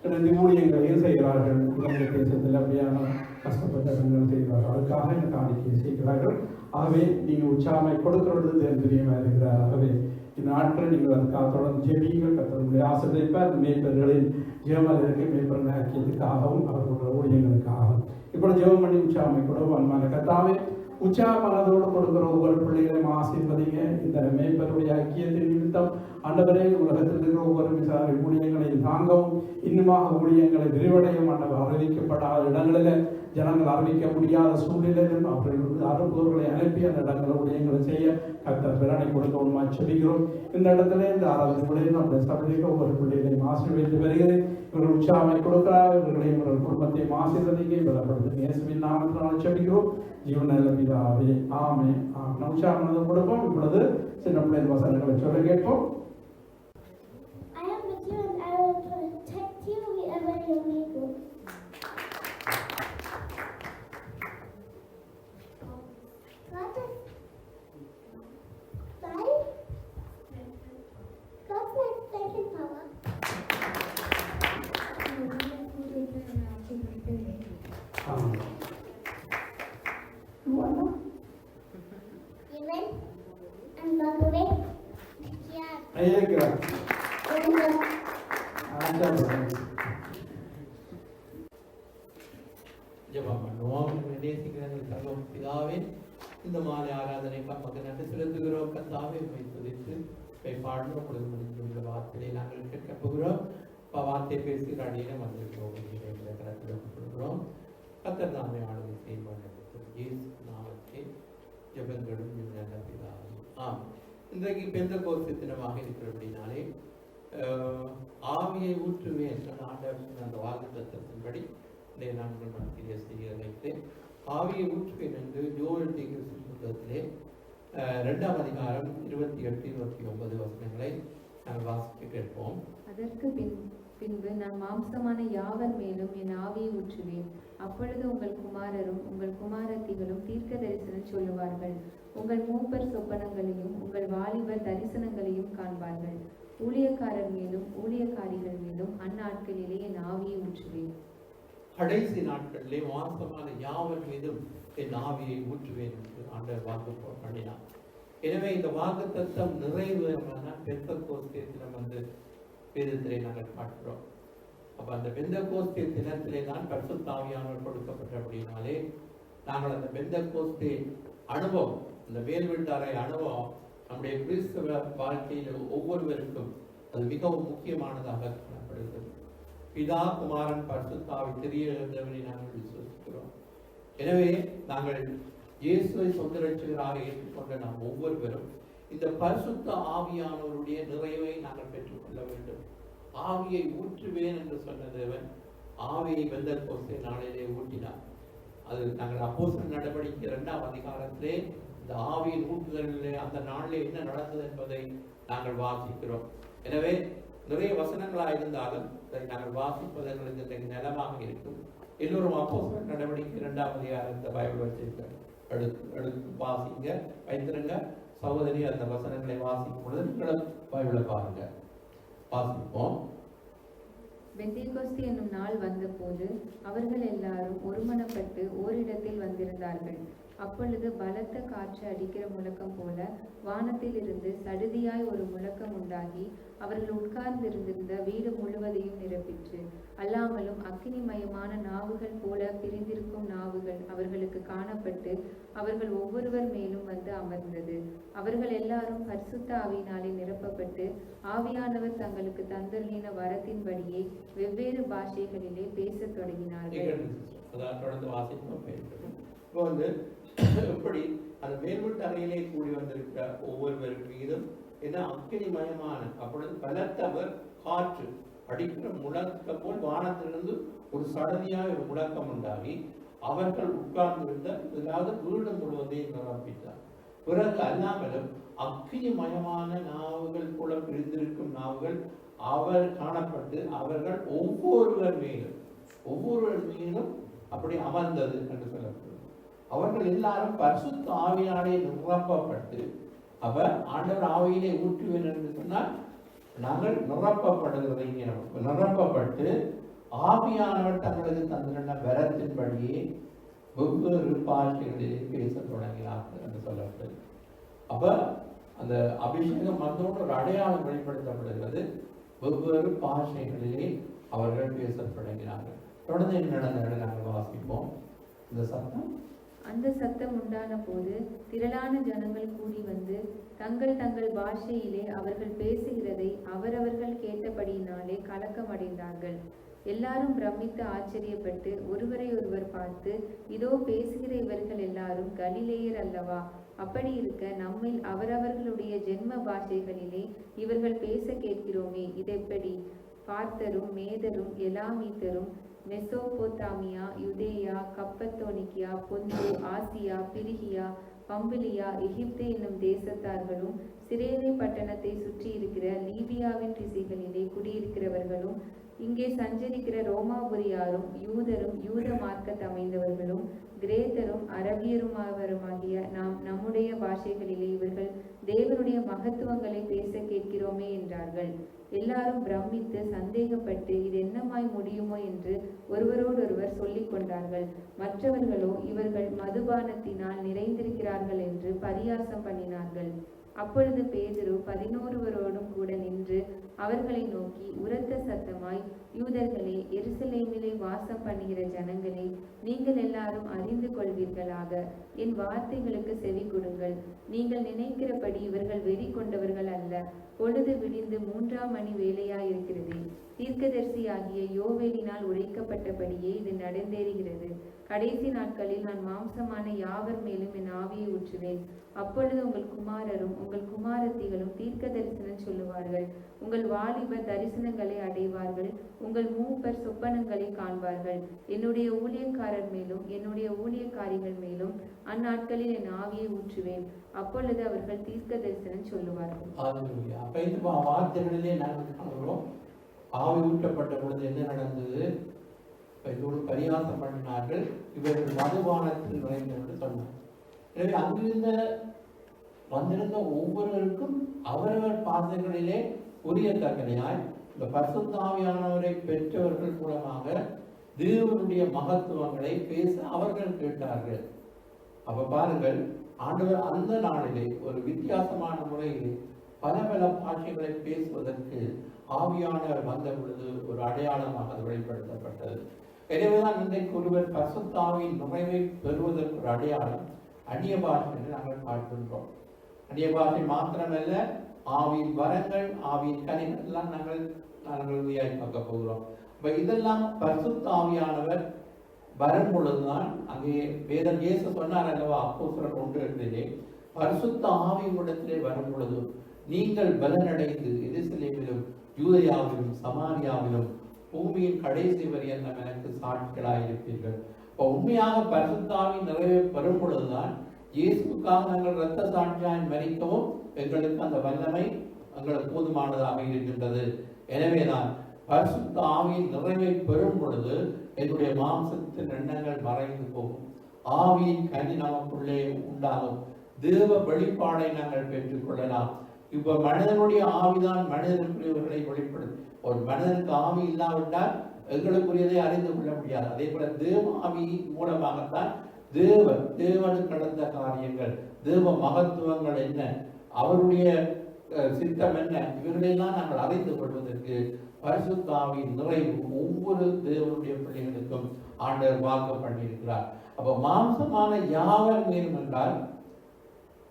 இணைந்து ஊழியங்களையும் செய்கிறார்கள். இலங்கை தேசத்தில் அப்படியான கஷ்டப்பட்ட பெண்கள் செய்கிறார்கள். அதுக்காக இந்த காணிக்கையை செய்கிறார்கள். ஆகவே நீங்கள் உற்சாகமாக கொடுக்கிறது தெரியுமாக இருக்கிறார். ஆகவே இந்த நாட்கள் நீங்கள் அதுக்காக தொடர்ந்து ஜெபியுங்கள். கர்த்தருடைய ஆசீர்வதிப்பார். மேய்ப்பர்களின் ஜெபமதற்கு மேய்ப்பர்கள் ஐக்கியத்துக்காகவும் அவர்களுடைய ஊழியங்களுக்காகவும் இப்படி ஜெபம் பண்ணி உற்சாகமாக கொடுவோம். அன்பான கர்த்தாவே, உற்சாக மனதோடு கொடுக்கிற ஒவ்வொரு பிள்ளைகளையும் ஆசீர்வதிங்க. இந்த மேய்ப்பருடைய ஐக்கியத்தின் நிமித்தம் ஆண்டவரே உலகத்தில் இருக்கிற ஒவ்வொரு மிசாரி ஊழியங்களை தாங்கவும் இன்னுமாக ஊழியங்களை விரிவடையும். ஆண்டவர் அறிவிக்கப்படாத இடங்களில் ஜனங்கள் அறிவிக்க முடியாத சூழ்நிலையிலும் அவர்களுக்கு அனுப்புவர்களை அனுப்பி அந்த இடங்களை ஊழியங்களை செய்ய கர்த்தர் பிறனை கொடுக்க செபிக்கிறோம். இந்த இடத்துல இந்த ஆராதனைகளையும் நம்முடைய சபைக்கு ஒவ்வொரு பிள்ளைகளையும் ஆசீர்வதித்து வருகிறேன். இவர்கள் உற்சாகமை கொடுக்கிறார். இவர்களையும் இவர்கள் குடும்பத்தையும் ஆசீர்வதிங்க பலப்படுத்துங்க. இயேசுவின் நாமத்தினால் செபிக்கிறோம் ஜீவன் நல்ல பிதாவே, ஆமென். உற்சாகம் கொடுப்போம். இப்பொழுது சின்ன பிள்ளைகள் வசனங்களை சொல்ல கேட்போம். I am with you and I will protect you wherever you may go. God is life. God's life taken power. Amen. And walk away. Yeah. ஜெபம் பண்ணுவோம். நேசிக்கிற பிதாவே, இந்த மாலை ஆராதனைக்கு மக்கள் நன்றி செலுத்துகிறோம். கர்த்தாவே உம்மை துதித்து பாடுகிறோம். பொழுது முடிந்த வார்த்தையை நாங்கள் கேட்க போகிறோம். வார்த்தை பேசுகிற அடியில வந்திருக்கிறோம். கொடுக்கிறோம். கர்த்தர் நாமே ஆளுகை செய்வார். இயேசு நாமத்தில் ஜெபங்களும் நல்ல பிதாவே, ஆம். இன்றைக்கு பெந்தெக்கோஸ்து தினமாக இருக்கிறபடினாலே ஆவியை ஊற்றுவேன் அந்த வாக்குத்தத்தத்தின்படி இன்றைய நாட்கள் மத்தியிலே செய்ய வைத்து ஆவியை ஊற்றுவேன் என்று யோவேல் தீர்க்கதரிசி புத்தகத்திலே 2ஆம் அதிகாரம் 28, 29 வசனங்களை நாங்கள் வாசிக்க கேட்போம். அதற்கு பின்பு நான் மாம்சமான யாவர் மேலும் என் ஆவியை ஊற்றுவேன். அப்பொழுது உங்கள் குமாரரும் உங்கள் குமாரத்திகளும் தீர்க்க தரிசனம் சொல்லுவார்கள். உங்கள் மூப்பர் சொப்பனங்களையும் உங்கள் வாலிபர் தரிசனங்களையும் காண்பார்கள். ஊழியக்காரர் மேலும் ஊழியக்காரிகள் மேலும் அந்நாட்களிலே என் ஆவியை ஊற்றுவேன். கடைசி நாட்களிலே மாம்சமான யாவர் மீதும் என் ஆவியை ஊற்றுவேன் என்று ஆண்டவர் வாக்கு பண்ணினார். எனவே இந்த வாக்கு தத்தம் நிறைவேறமான பெந்தெக்கோஸ்து தினம் வந்து வேதத்திலே நாங்கள் பார்க்கிறோம். அப்ப அந்த பெந்தெகோஸ்தே தினத்திலே தான் பரிசுத்த ஆவியானவர் கொடுக்கப்பட்டபடினாலே நாங்கள் அந்த பெந்தெகோஸ்தே அனுபவம், அந்த மேல் வீட்டாரை அனுபவம் நம்முடைய கிறிஸ்தவ வாழ்க்கையில் ஒவ்வொருவருக்கும் அது மிகவும் முக்கியமானதாக காணப்படுகிறது. பிதா, குமாரன், பரிசுத்த ஆவி தெரியவரை நாங்கள் விசுவசிக்கிறோம். எனவே நாங்கள் இயேசுவை சொந்த ரட்சகராக ஏற்றுக்கொண்ட நாம் ஒவ்வொருவரும் இந்த பரிசுத்த ஆவியானவருடைய நிறைவை நாங்கள் பெற்றுக்கொள்ள வேண்டும். ஆவியை ஊற்றுவேன் என்று சொன்ன தேவன் ஆவியை பெந்தெகோஸ்தே நாளிலே ஊட்டினார். அது நாங்கள் அப்போஸ்தலர் நடவடிக்கை 2ஆம் அதிகாரத்திலே இந்த ஆவியின் ஊட்டுதலிலே அந்த நாளிலே என்ன நடந்தது என்பதை நாங்கள் வாசிக்கிறோம். எனவே நிறைய வசனங்களாக இருந்தாலும் இதை நாங்கள் வாசிப்பது எங்களுக்கு நிலமாக இருக்கும். எல்லோரும் அப்போஸ்தலர் நடவடிக்கை 2ஆம் அதிகாரத்தை பைபிள் வச்சிருக்க எடுத்து வாசிங்க, வைத்திருங்க. சகோதரி அந்த வசனங்களை வாசிக்கும் பொழுது நீங்களும் பைபிளை பாருங்க. வாசிப்போம். பெந்தெகோஸ்தே என்னும் நாள் வந்தபோது அவர்கள் எல்லாரும் ஒருமனப்பட்டு ஓரிடத்தில் வந்திருந்தார்கள். அப்பொழுது பலத்த காற்று அடிக்கிற முழக்கம் போல வானத்திலிருந்து சடுதியாய் ஒரு முழக்கம் உண்டாகி அவர்கள் உட்கார்ந்திருந்திருந்த வீடு முழுவதையும் நிரப்பிற்று. அல்லாமலும் அக்கினிமயமான நாவுகள் போல பிரிந்திருக்கும் நாவுகள் அவர்களுக்கு காணப்பட்டு அவர்கள் ஒவ்வொருவர் மேலும் வந்து அமர்ந்தது. அவர்கள் எல்லாரும் பரிசுத்த ஆவியினாலே நிரப்பப்பட்டு ஆவியானவர் தங்களுக்கு தந்தருளின வரத்தின்படியே வெவ்வேறு பாஷைகளிலே பேசத் தொடங்கினார்கள். எப்படி அந்த மேல்வீட்டு அறையிலே கூடி வந்திருக்கிற ஒவ்வொருவர் மீதும் என்ன அக்கினிமயமான அப்பொழுது பலத்தவர் காற்று அடிக்கிற முழக்கம் போல் வானத்திலிருந்து ஒரு சடதியாய் ஒரு முழக்கம் உண்டாகி அவர்கள் உட்கார்ந்திருந்த அதாவது வீடு முழுவதையும் நிரப்பித்தார். பிறகு அல்லாமலும் அக்கினிமயமான நாவுகள் போல பிரிந்திருக்கும் நாவுகள் அவர் காணப்பட்டு அவர்கள் ஒவ்வொருவர் மீதும் அப்படி அமர்ந்தது என்று சொல்லப்படுது. அவர்கள் எல்லாரும் பரிசுத்த ஆவியாலே நிரப்பப்பட்டு அவர் ஆண்டவர் ஆவியிலே ஊற்றுவேன் என்று சொன்னால் நாங்கள் நிரப்பப்படுகிறதை நிரப்பப்பட்டு ஆவியானவர் தங்களுக்கு தந்திருந்த வரத்தின்படியே வெவ்வேறு பாஷைகளிலே பேச தொடங்கினார்கள் என்று சொல்லப்படுது. அப்ப அந்த அபிஷேகம் வந்தோடு ஒரு அடையாளம் வெளிப்படுத்தப்படுகிறது. வெவ்வேறு பாஷைகளிலே அவர்கள் பேச தொடங்கினார்கள். தொடர்ந்து என்ன நடந்தது நாங்கள் வாசிப்போம். இந்த சத்தம் அந்த சத்தம் உண்டான போது திரளான ஜனங்கள் கூடி வந்து தங்கள் தங்கள் பாஷையிலே அவர்கள் பேசுகிறதை அவரவர்கள் கேட்டபடியினாலே கலக்கமடைந்தார்கள். எல்லாரும் பிரமித்து ஆச்சரியப்பட்டு ஒருவரை ஒருவர் பார்த்து, இதோ பேசுகிற இவர்கள் எல்லாரும் கலிலேயர் அல்லவா? அப்படி இருக்க நம்மில் அவரவர்களுடைய ஜென்ம பாஷைகளிலே இவர்கள் பேச கேட்கிறோமே, இதெப்படி? பார்த்தரும் மேதரும் எலாமீத்தரும் மெசோபோத்தாமியா, யுதேயா, கப்பத்தோனிக்கியா, பொந்து, ஆசியா, பிரிகியா, பம்பிலியா, எகிப்து என்னும் தேசத்தார்களும் சிரேனே பட்டணத்தை சுற்றி இருக்கிற லீபியாவின் திசைகளிலே குடியிருக்கிறவர்களும் இங்கே சஞ்சரிக்கிற ரோமாபுரியாரும் யூதரும் யூத மார்க்கத்தை அமைந்தவர்களும் கிரேத்தரும் அரபியருமாவருமாகிய நாம் நம்முடைய பாஷைகளிலே இவர்கள் தேவனுடைய மகத்துவங்களை பேச கேட்கிறோமே என்றார்கள். எல்லாரும் பிரமித்து சந்தேகப்பட்டு இது என்னமாய் முடியுமோ என்று ஒருவரோடொருவர் சொல்லிக் கொண்டார்கள். மற்றவர்களோ இவர்கள் மதுபானத்தினால் நிறைந்திருக்கிறார்கள் என்று பரியாசம் பண்ணினார்கள். அப்பொழுது பேதுரு 11 கூட நின்று அவர்களை நோக்கி உரத்த சத்தமாய், யூதர்களே, எருசலேமிலே வாசம் பண்ணுகிற ஜனங்களே, நீங்கள் எல்லாரும் அறிந்து கொள்வீர்களாக, என் வார்த்தைகளுக்கு செவி கொடுங்கள். நீங்கள் நினைக்கிறபடி இவர்கள் வெறி கொண்டவர்கள் அல்ல. பொழுது விடிந்து 3ஆம் மணி வேளையாயிருக்கிறதே. தீர்க்கதரிசியாகிய யோவேலினால் உரைக்கப்பட்டபடியே இது நடந்தேறுகிறது. கடைசி நாட்களில் நான் மாம்சமான யாவர் மேலும் என் ஆவியை ஊற்றுவேன். அப்பொழுது உங்கள் குமாரரும் உங்கள் குமாரத்திகளும் தீர்க்க தரிசனம் சொல்லுவார்கள். உங்கள் வாலிபர் தரிசனங்களை அடைவார்கள். உங்கள் மூப்பர் சொப்பனங்களை காண்பார்கள். என்னுடைய ஊழியக்காரர் மேலும் என்னுடைய ஊழியக்காரிகள் மேலும் அந்நாட்களில் என் ஆவியை ஊற்றுவேன். அப்பொழுது அவர்கள் தீர்க்க தரிசனம் சொல்லுவார்கள். அப்ப இந்த வார்த்தைகளிலே நாங்கள் காண்கிறோம், ஆவி ஊற்றப்பட்ட பொழுது என்ன நடந்தது? இதோடு பரியாசம் பண்ணினார்கள். இவர்கள் மதுபானத்தில் நுழைந்து என்று சொன்னார். எனவே அங்கிருந்த வந்திருந்த ஒவ்வொருவருக்கும் அவரவர் பாசங்களிலே உரிய தக்கனையாய் இந்த பரிசுத்த ஆவியானவரை பெற்றவர்கள் மூலமாக தேவனுடைய மகத்துவங்களை பேச அவர்கள் கேட்டார்கள். அப்ப பாருங்கள், ஆண்டவர் அந்த நாளிலே ஒரு வித்தியாசமான முறையிலே பல பல பாஷைகளை பேசுவதற்கு ஆவியானவர் வந்த பொழுது ஒரு அடையாளமாக அது வெளிப்படுத்தப்பட்டது. எனவேதான் இன்றைக்கு ஒருவர் பரிசுத்த ஆவியின் நிறைவை பெறுவதற்கு ஒரு அடையாளம் அந்நிய பாஷை என்று நாங்கள் பார்க்கின்றோம். அந்நிய பாஷை மாத்திரமல்ல, ஆவியின் வரங்கள், ஆவியின் கனிகள் எல்லாம் நாங்கள் பார்க்க போகிறோம். இதெல்லாம் பரிசுத்த ஆவியானவர் வரும் பொழுதுதான் அங்கே வேதம் இயேசு சொன்னார் அல்லவா, அப்போஸ்தலர் 1:8 பரிசுத்த ஆவியினிடத்திலே வரும் பொழுது நீங்கள் பலனடைந்து எருசலேமிலும் யூதேயாவிலும் சமாரியாவிலும் பூமியின் கடைசி வரையெல்லாம் எனக்கு சாட்சிகளாயிருப்பீர்கள். இப்போ உண்மையாக பரிசுத்த ஆவி நிறைவே வரும் பொழுதுதான் இயேசுக்காக நாங்கள் இரத்த சாட்சியாய் மரிக்கவும் எங்களுக்கு அந்த வல்லமை எங்களுக்கு போதுமானதாக இருக்கின்றது. எனவேதான் பரிசுத்த ஆவியின் நிறைவை பெறும் பொழுது என்னுடைய மாம்சத்தின் எண்ணங்கள் மறைந்து போகும், ஆவியின் கனி நமக்குள்ளே உண்டாகும், தேவ வெளிப்பாடை நாங்கள் பெற்றுக் கொள்ளலாம். இப்ப மனிதனுடைய ஆவிதான் மனிதனுக்குரியவர்களை வெளிப்படும். ஒரு மனிதனுக்கு ஆவி இல்லாவிட்டால் எங்களுக்குரியதை அறிந்து கொள்ள முடியாது. அதே போல தேவ ஆவி மூலமாகத்தான் தேவனுக்கு நடந்த காரியங்கள், தேவ மகத்துவங்கள் என்ன, அவருடைய சித்தம் என்ன, இவர்களெல்லாம் நாங்கள் அறிந்து கொள்வதற்கு பரிசுத்த ஆவியின் நிறைவு ஒவ்வொரு தேவனுடைய பிள்ளைகளுக்கும் ஆண்டவர் வாக்கு பண்ணியிருக்கிறார். அப்ப மாம்சமான யாவர் மேலும் என்றால்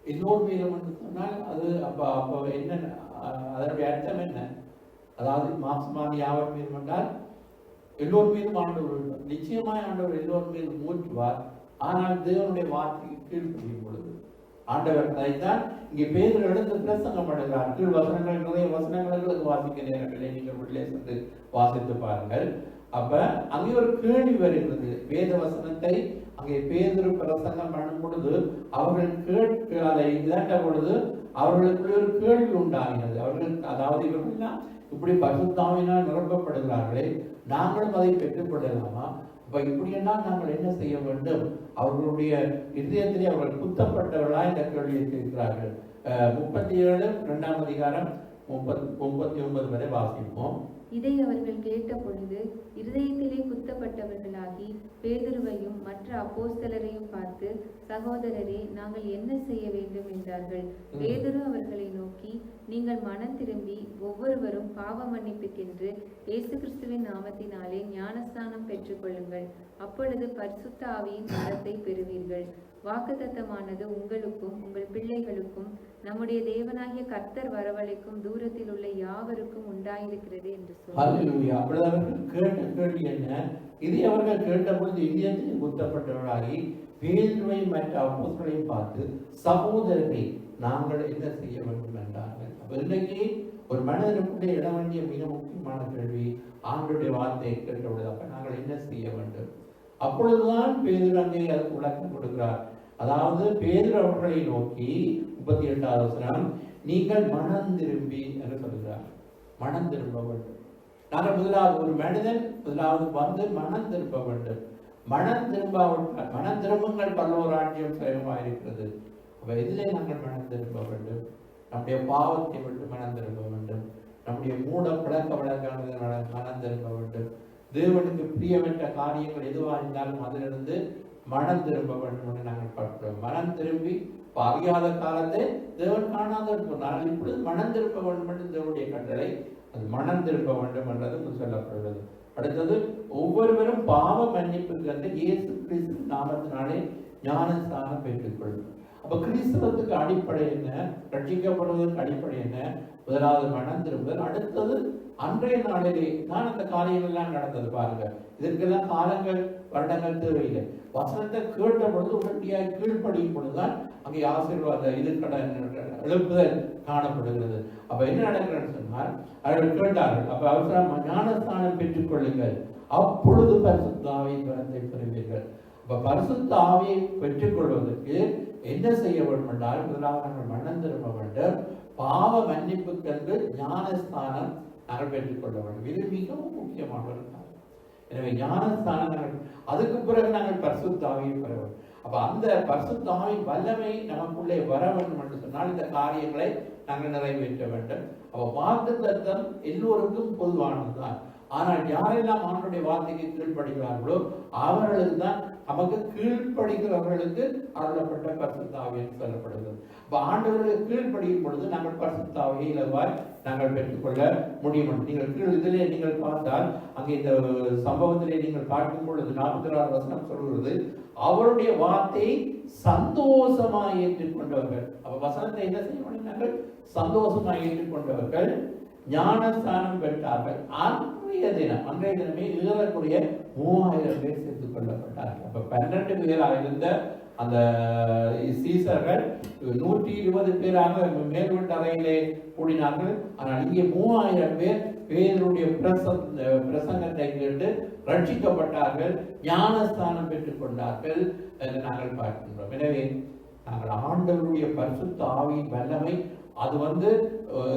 எல்லோர் மேலும் என்று சொன்னால் அது அப்ப என்ன, அதனுடைய அர்த்தம் என்ன? அதாவது மாம்சமான யாவர் மேலும் என்றால் எல்லோர் மீதும் ஆண்டவர் நிச்சயமாய் ஆண்டவர் எல்லோர் மீதும் ஊற்றுவார். ஆனால் தேவனுடைய வார்த்தைக்கு கீழ்ப்படியும் பொழுது ஆண்டவர் அதைத்தான் இங்கே பேதுரு எடுத்து பிரசங்கம் பண்ணுகிறார். கீழ் வசனங்கள் நிறைய வசனங்களுக்கு வாசிக்க நேரங்களை நீங்கள் உள்ளே சென்று வாசித்து பாருங்கள். அப்ப அங்கே ஒரு கேள்வி வருகிறது. வேத வசனத்தை அங்கே பேதுரு பிரசங்கம் பண்ணும் பொழுது அவர்கள் அதை இழந்த பொழுது அவர்களுக்குள்ளே ஒரு கேள்வி உண்டாகினது. அவர்கள், அதாவது இவர்கள்லாம் இப்படி பரிசுத்த ஆவியினால் நிரப்பப்படுகிறார்களே, நாங்களும் அதை பெற்றுக் கொள்ளலாமா? அப்ப இப்படியெல்லாம் நாங்கள் என்ன செய்ய வேண்டும்? அவர்களுடைய இதயத்திலே அவர்கள் குத்தப்பட்டவர்களாய் இந்த கேள்வியை கேட்கிறார்கள். 37 2ஆம் அதிகாரம் 39 வரை வாசிப்போம். இதை அவர்கள் கேட்ட பொழுது இருதயத்திலே குத்தப்பட்டவர்களாகி பேதுருவையும் மற்ற அப்போஸ்தலரையும் பார்த்து, சகோதரரே, நாங்கள் என்ன செய்ய வேண்டும் என்றார்கள். பேதுரு அவர்களை நோக்கி, நீங்கள் மனம் திரும்பி ஒவ்வொருவரும் பாவ மன்னிப்புக்கென்று இயேசு கிறிஸ்துவின் நாமத்தினாலே ஞானஸ்நானம் பெற்றுக்கொள்ளுங்கள். அப்பொழுது பரிசுத்த ஆவியின் வரத்தை பெறுவீர்கள். வாக்குத்தத்தமானது உங்களுக்கும் உங்கள் பிள்ளைகளுக்கும் நம்முடைய தேவனாகிய கர்த்தர் வரவழைக்கும் தூரத்தில் உள்ள யாவருக்கும் உண்டாயிருக்கிறது என்று சொன்னார். கேட்ட கேள்வி என்ன? இதை அவர்கள் கேட்ட பொழுது இதயத்தில் குத்தப்பட்டவர்களாகி பேதுருவையும் மற்ற அப்போஸ்தலரையும் பார்த்து, சகோதரரை, நாங்கள் என்ன செய்ய வேண்டும் என்றார்கள். அப்ப இன்றைக்கு ஒரு மனிதனுக்குள்ளே இட வேண்டிய மிக முக்கியமான கேள்வி, ஆண்டவருடைய வார்த்தையை கேட்ட பொழுது அப்ப நாங்கள் என்ன செய்ய வேண்டும்? அப்பொழுதுதான் பேதுரு அங்கே அதுக்கு விளக்கம் கொடுக்கிறார். அதாவது பேதுரு அவர்களை நோக்கி 38வது வசனம், நீங்கள் மனம் திரும்பி என்று சொல்கிறார். மனம் திரும்ப வேண்டும். நாங்கள் முதலாவது ஒரு மனிதன் முதலாவது வந்து மனம் திரும்ப வேண்டும். மனம் திரும்பாவிட்டால், மனம் திரும்புங்கள் பல்லோர் ராஜ்யம் சுயமாக இருக்கிறது. அப்ப இதிலே நாங்கள் மனம் திரும்ப வேண்டும். நம்முடைய பாவத்தை விட்டு மனம் திரும்ப வேண்டும். நம்முடைய மூட பழக்க வழக்கங்களை மனம் திரும்ப வேண்டும். தேவனுக்கு பிரியமற்ற காரியங்கள் எதுவாக இருந்தாலும் அதிலிருந்து மனம் திரும்ப வேண்டும் என்று நாங்கள் பார்க்கிறோம். மனம் திரும்பி அறியாத காலத்தை தேவன் காணாத சொன்னால் இப்பொழுது மனம் திரும்ப வேண்டும் என்று தேவனுடைய கட்டளை, அது மனம் திரும்ப வேண்டும் என்றது சொல்லப்படுகிறது. அடுத்தது, ஒவ்வொருவரும் பாவ மன்னிப்புக்கு என்று இயேசு கிறிஸ்து நாமத்தினாலே ஞானஸ்நானம் பெற்றுக்கொள்ளும். அப்ப கிறிஸ்தவத்துக்கு அடிப்படை என்ன? ரட்சிக்கப்படுவதற்கு அடிப்படை என்ன? முதலாவது மனம் திரும்புதல். அடுத்தது, அன்றைய நாளிலே தான் அந்த காரியங்கள் எல்லாம் நடந்தது. பாருங்க, இதற்கெல்லாம் காலங்கள் வருடங்கள் தேவையில்லை. வசனத்தை கேட்ட பொழுது உடனடியாக கீழ்ப்படியும் பொழுதுதான் அங்கே ஆசீர்வாத இதுக்கட எழுப்புதல் காணப்படுகிறது. அப்ப என்ன நடக்கிறதுன்னு சொன்னால், அவர்கள் கேட்டார்கள். அப்ப அவசரம் ஞானஸ்நானம் பெற்றுக் கொள்ளுங்கள், அப்பொழுது பரிசுத்த ஆவியின் வரத்தை பெறுவீர்கள். அப்ப பரிசுத்த ஆவியை பெற்றுக் கொள்வதற்கு என்ன செய்ய வேண்டும் என்றால், முதலாக நாங்கள் மனம் திரும்ப வேண்டும். பாவ மன்னிப்புக்கென்று ஞானஸ்தானம் நாங்கள் பெற்றுக் கொள்ள வேண்டும். இது மிகவும் முக்கியமான ஒரு காரியம். எனவே ஞானஸ்தானம் நாங்கள், அதுக்கு பிறகு நாங்கள் பரிசுத்த ஆவியை பெற வேண்டும். அப்ப அந்த பரிசுத்த ஆவியின் வல்லமை நமக்குள்ளே வர வேண்டும் என்று சொன்னால் இந்த காரியங்களை நாங்கள் நிறைவேற்ற வேண்டும். அப்ப வாக்குத்தத்தம் எல்லோருக்கும் பொதுவானதுதான். ஆனால் யாரெல்லாம் ஆண்டவருடைய வார்த்தைக்கு கீழ்ப்படுகிறார்களோ அவர்களுக்கு தான் நமக்கு கீழ்ப்படுகிறவர்களுக்கு அருளப்பட்ட பரிசுத்த ஆவி என்று சொல்லப்படுகிறது. அப்ப ஆண்டவர்களுக்கு கீழ்ப்படியும் பொழுது நாங்கள் பரிசுத்த ஆவியை இலவாய் நாங்கள் பெற்றுக்கொள்ள முடியும். நீங்கள் கீழ் இதிலே நீங்கள் பார்த்தால் அங்கே இந்த சம்பவத்திலே நீங்கள் பார்க்கும் பொழுது 46 வசனம் சொல்கிறது, அவருடைய வார்த்தையை சந்தோஷமாய் ஏற்றுக்கொண்டவர்கள். அப்ப வசனத்தை என்ன செய்ய முடியும்? நாங்கள் சந்தோஷமாய் ஏற்றுக்கொண்டவர்கள் ஞானஸ்தானம் பெற்றார்கள். அன்றைய தினமே ஏறக்குறைய 3000 பேர் சேர்த்துக் கொள்ளப்பட்டார்கள். அப்ப 12 பேராக இருந்த அந்த சீசர்கள் 120 பேராக மேல்வட்ட அறையிலே கூடினார்கள். ஆனால் இங்கே 3000 பேர் பேருடைய பிரசங்கத்தை கேட்டு ரட்சிக்கப்பட்டார்கள், ஞானஸ்தானம் பெற்றுக் கொண்டார்கள் என்று நாங்கள் பார்க்கின்றோம். எனவே நாங்கள் ஆண்டவருடைய பரிசுத்த ஆவியின் வல்லமை அது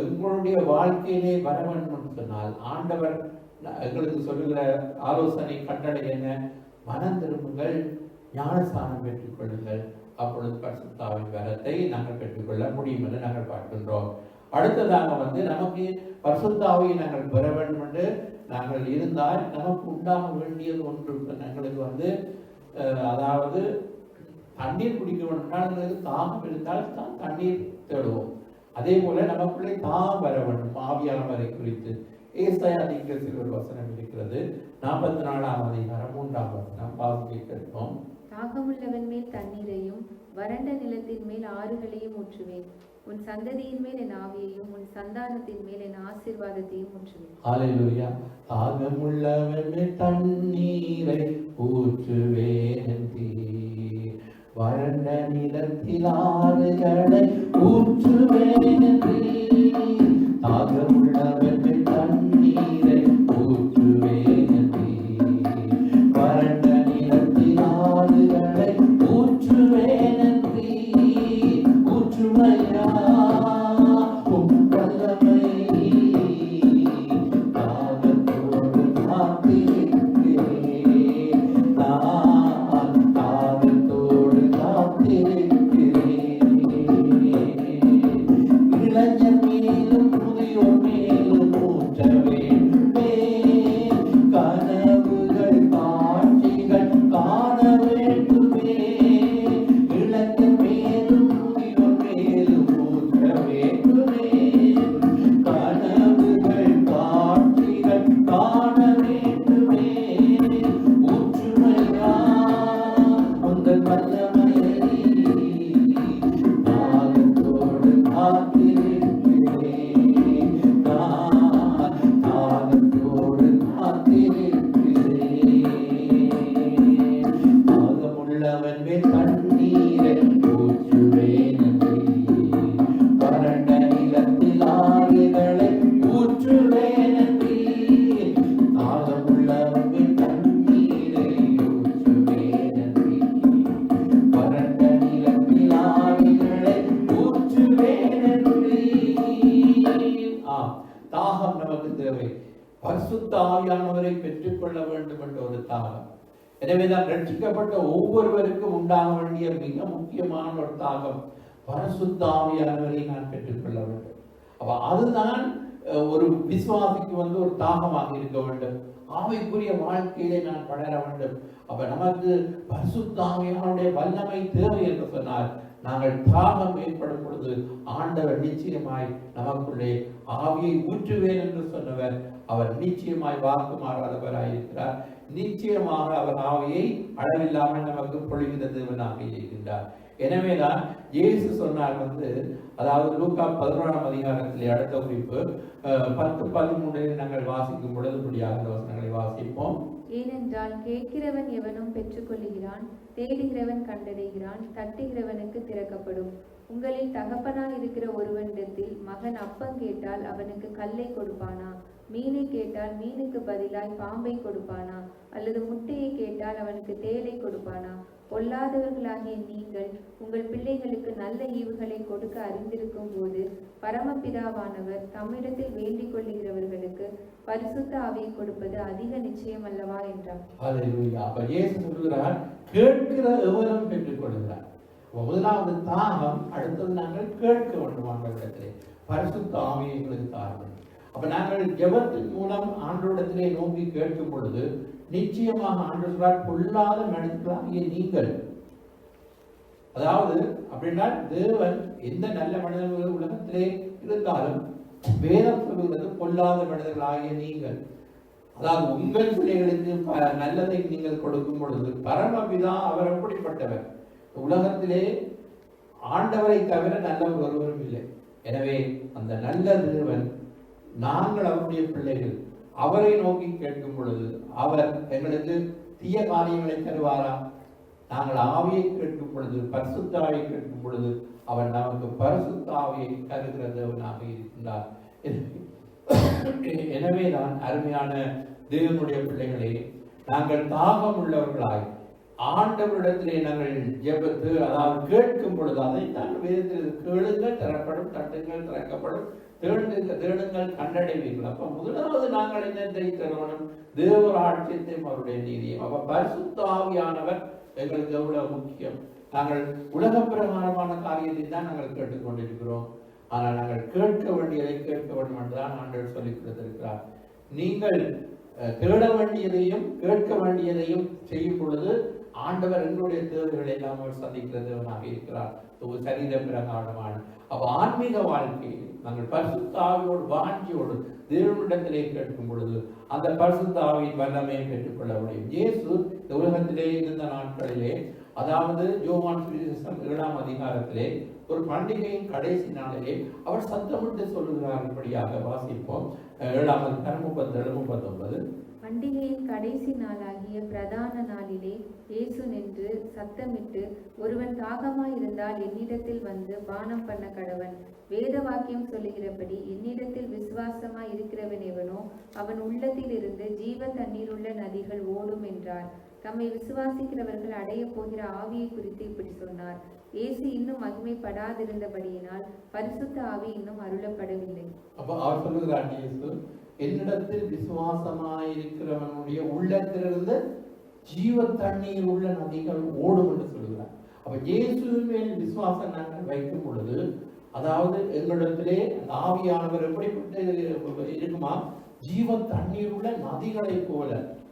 எங்களுடைய வாழ்க்கையிலே வர வேண்டும் என்று சொன்னால் ஆண்டவர் எங்களுக்கு சொல்லுகிற ஆலோசனை கட்டளை என்ன? மனம் திரும்புங்கள், ஞானஸ்தானம் பெற்றுக் கொள்ளுங்கள், அப்பொழுது பரிசுத்த ஆவியின் வரத்தை நாங்கள் பெற்றுக்கொள்ள முடியும் என்று நாங்கள் பார்க்கின்றோம். அடுத்ததாக நமக்கு பரிசுத்த ஆவியை நாங்கள் பெற வேண்டும் என்று நாங்கள் இருந்தால் நமக்கு உண்டாக வேண்டியது ஒன்று. எங்களுக்கு அதாவது தண்ணீர் குடிக்க வேண்டும்னால் எங்களுக்கு தாகம் இருந்தால் தான் தண்ணீர் தேடுவோம். அதே போல நமக்குள்ளே தாகம் வர வேண்டும். ஆவியானவரை குறித்து ஏசாயா தீர்க்கதரிசியில் ஒரு வசனம் இருக்கிறது. 44ஆம் அதிகாரம் 3ஆம் வசனம் வாசிக்க கேட்போம். தாகமுள்ளவன் மேல் தண்ணீரையும் வறண்ட நிலத்தின் மேல் ஆறுகளையும் ஊற்றுவேன். உன் சந்ததியின் மேல் என் ஆவியையும் உன் சந்தானத்தின் மேல் என் ஆசீர்வாதத்தையும் ஊற்றுவேன். ஹல்லேலூயா. தாகமுள்ளவன் மேல் தண்ணீரை ஊற்றுவேன் என்றீர், வறண்ட நிலத்தில் ஆறுகளை ஊற்றுவேன் என்றீர். தாகமுள்ளவன் மேல் தண்ணீரை ஊற்றுவேன் என்றீர், வறண்ட நிலத்தில் ஆறுகளை ஊற்றுவேன் என்றீர். ஊற்றுமையா உம் வல்லமை, தாகத்தோடு காத்திருக்கிறேன் நான், தாகத்தோடு காத்திருக்கிறேன். இளைஞர் மேலும் முதியோர் மேலும் ஊற்றவே கனவுகள் காட்சிகள் காண வேண்டுமே. இளைஞர் மேலும் முதியோர் மேலும் ஊற்ற வேண்டுமே. கனவுகள் காட்சிகள் காண வேண்டுமே. ஊற்றுமையா உங்கள் வல்லமையை, தாகத்தோடு காத்திருக்கிறேன் நான், தாகத்தோடு காத்திருக்கிறேன். தாகமுள்ளவன் மேல் தண்ணீரை ஊற்றுவேன் என்றீர், வறண்ட நிலத்தில் ஆறுகளை ஊற்றுவேன் என்றீர். தாகமுள்ளவன் மேல் தண்ணீரை ஊற்றுவேன் என்றீர், வறண்ட நிலத்தில் ஆறுகளை ஊற்றுவேன் என்றீர். தாகம் நமக்கு தேவை. பரிசுத்த ஆவியானவரை பெற்றுக்கொள்ள வேண்டும் என்ற ஒரு தாகம். எனவேதான் ரட்சிக்கப்பட்ட ஒவ்வொருவருக்கும் உண்டாக வேண்டிய மிக முக்கியமான ஒரு தாகம், பரிசுத்த ஆவியானவரை நான் பெற்றுக்கொள்ள வேண்டும். அப்ப அதுதான் ஒரு விசுவாசிக்கு ஒரு தாகமாக இருக்க வேண்டும். ஆவிக்குரிய வாழ்க்கையிலே நான் படர வேண்டும். அப்ப நமக்கு பரிசுத்த ஆவியானுடைய வல்லமை தேவை என்று சொன்னால் நாங்கள் தாகம் ஏற்படும் பொழுது ஆண்டவர் நிச்சயமாய் நமக்குள்ளே ஆவியை ஊற்றுவேன் என்று சொன்னவர் அவர் நிச்சயமாய் வாக்கு மாறாதவராயிருக்கிறார். நிச்சயமாக அவர் ஆவியை அளவில்லாமல் நமக்கு பொழிகிற தேவனாக இருக்கின்றார். எனவேதான் இயேசு சொன்னார் அதாவது லூக்கா 11ஆம் அதிகாரத்திலே அடுத்த குறிப்பு 10-13 நாங்கள் வாசிக்கும் பொழுது முடியாத வசனங்களை வாசிப்போம். ஏனென்றால் கேட்கிறவன் எவனும் பெற்றுக்கொள்ளுகிறான், தேடுகிறவன் கண்டடைகிறான், தட்டுகிறவனுக்கு திறக்கப்படும். உங்களில் தகப்பனாய் இருக்கிற ஒருவனிடத்தில் மகன் அப்பம் கேட்டால் அவனுக்கு கல்லை கொடுப்பானா? மீனை கேட்டால் மீனுக்கு பதிலாய் பாம்பை கொடுப்பானா? அல்லது முட்டையை கேட்டால் அவனுக்கு தேளை கொடுப்பானா? பொல்லாதவர்களாகிய நீங்கள் உங்கள் பிள்ளைகளுக்கு நல்ல ஈவுகளை கொடுக்க அறிந்திருக்கும் போது பரமபிதாவானவர் தம்மிடத்தில் வேண்டிக் கொள்ளுகிறவர்களுக்கு பரிசுத்த ஆவியை கொடுப்பது அதிக நிச்சயம் அல்லவா என்றார். அப்ப இயேசு சொல்கிறார், கேட்கிற எவரும் பெற்றுக் கொள்கிறார். முதலாவது தாகம், அடுத்தது நாங்கள் கேட்க வேண்டும். ஆண்டவரிடத்திலே பரிசுத்த ஆவியை எங்களுக்கு தாருங்கள். அப்ப நாங்கள் ஜெபத்தின் மூலம் ஆண்டவரிடத்திலே நோக்கி கேட்கும் பொழுது நிச்சயமாக ஆண்டு சொல்றார், பொல்லாத மனிதர்களாகிய நீங்கள். அதாவது அப்படின்னா தேவன் எந்த நல்ல மனிதர்கள் உலகத்திலே இருந்தாலும் வேதம் சொல்லுகிறது பொல்லாத மனிதர்களாகிய நீங்கள். அதாவது உங்கள் பிள்ளைகளுக்கு நல்லதை நீங்கள் கொடுக்கும் பொழுது பரமபிதா அவர் எப்படிப்பட்டவர்? உலகத்திலே ஆண்டவரை தவிர நல்லவர் ஒருவரும் இல்லை. எனவே அந்த நல்ல தேவன் நாங்கள் அவருடைய பிள்ளைகள், அவரை நோக்கி கேட்கும் பொழுது அவர் எங்களுக்கு தீய காரியங்களை தருவாரா? நாங்கள் ஆவியை கேட்கும் பொழுது, பரிசுத்த ஆவியை கேட்கும் பொழுது அவர் நமக்கு பரிசுத்த ஆவியை தருகிற தேவனாக இருக்கின்றார். எனவேதான் அருமையான தேவனுடைய பிள்ளைகளே, நாங்கள் தாகம் உள்ளவர்களாய் ஆண்டவரிடத்திலே நாங்கள் ஜெபத்து, அதாவது கேட்கும் பொழுது, அதைத்தான் வேதத்தில் கேளுங்கள் தரப்படும், தட்டுங்கள் திறக்கப்படும், தேடுங்கள் கண்டடைவீர்கள். அப்ப முதலாவது நாங்கள் என்னத்தை தருவனும்? தேவ ஆட்சியத்தையும் அவருடைய நீதியும். அப்ப பரிசுத்த ஆவியானவர் எங்களுக்கு எவ்வளவு முக்கியம். நாங்கள் உலக பிரகாரமான காரியத்தை தான் நாங்கள் கேட்டுக்கொண்டிருக்கிறோம். ஆனால் நாங்கள் கேட்க வேண்டியதை கேட்க வேண்டும் என்றுதான் ஆண்டவர் சொல்லிக் கொடுத்திருக்கிறார். நீங்கள் தேட வேண்டியதையும் கேட்க வேண்டியதையும் செய்யும் பொழுது ஆண்டவர் எங்களுடைய தேவைகளை எல்லாம் அவர் சந்திக்கிறவனாக இருக்கிறார். சரீர பிரகாரமான அப்ப ஆன்மீக வாழ்க்கையில் நாங்கள் பரிசுத்த ஆவியோடு வாஞ்சியோடு தேவனிடத்திலே கேட்கும் பொழுது அந்த பரிசுத்த ஆவியின் வல்லமையை பெற்றுக்கொள்ள முடியும். இயேசு இந்த உலகத்திலே இருந்த நாட்களிலே, அதாவது யோவான் சுவிசேஷம் 7ஆம் அதிகாரத்திலே ஒரு பண்டிகையின் கடைசி நாளிலே அவர் சத்தமிட்டு சொல்லுகிறார்படியாக வாசிப்போம். 7ஆம் அதிகாரம் 37-39. பண்டிகையின் கடைசி நாளாகிய பிரதான நாளிலே இயேசு நின்று சத்தமிட்டு, ஒருவன் தாகமாயிருந்தால் என்னிடத்தில் வந்து பானம் பண்ண கடவன். வேத வாக்கியம் சொல்லுகிறபடி என்னிடத்தில் விசுவாசமாய் இருக்கிறவன் எவனோ அவன் உள்ளத்தில் இருந்து ஜீவ தண்ணீருள்ள நதிகள் ஓடும் என்றார். தம்மை விசுவாசிக்கிறவர்கள் அடைய போகிற ஆவியை குறித்து இப்படி சொன்னார். இயேசு இன்னும் மகிமைப்படாதிருந்தபடியினால் பரிசுத்த ஆவி இன்னும் அருளப்படவில்லை. அப்ப அவர் சொல்லுகிறார், இயேசு என்னிடத்தில் விசுவாசமாயிருக்கிறவனுடைய உள்ளத்திலிருந்து ஜீவ தண்ணீர் உள்ள நதிகள் ஓடும் என்று சொல்லுகிறார். அப்ப இயேசுவின் மேல் விசுவாசம் நாங்கள் வைக்கும் பொழுது, அதாவது எங்களிடத்திலே ஆவியானவர் எப்படிப்பட்ட இருக்குமா? ஜீவ தண்ணீர் உள்ள நதிகளை போல.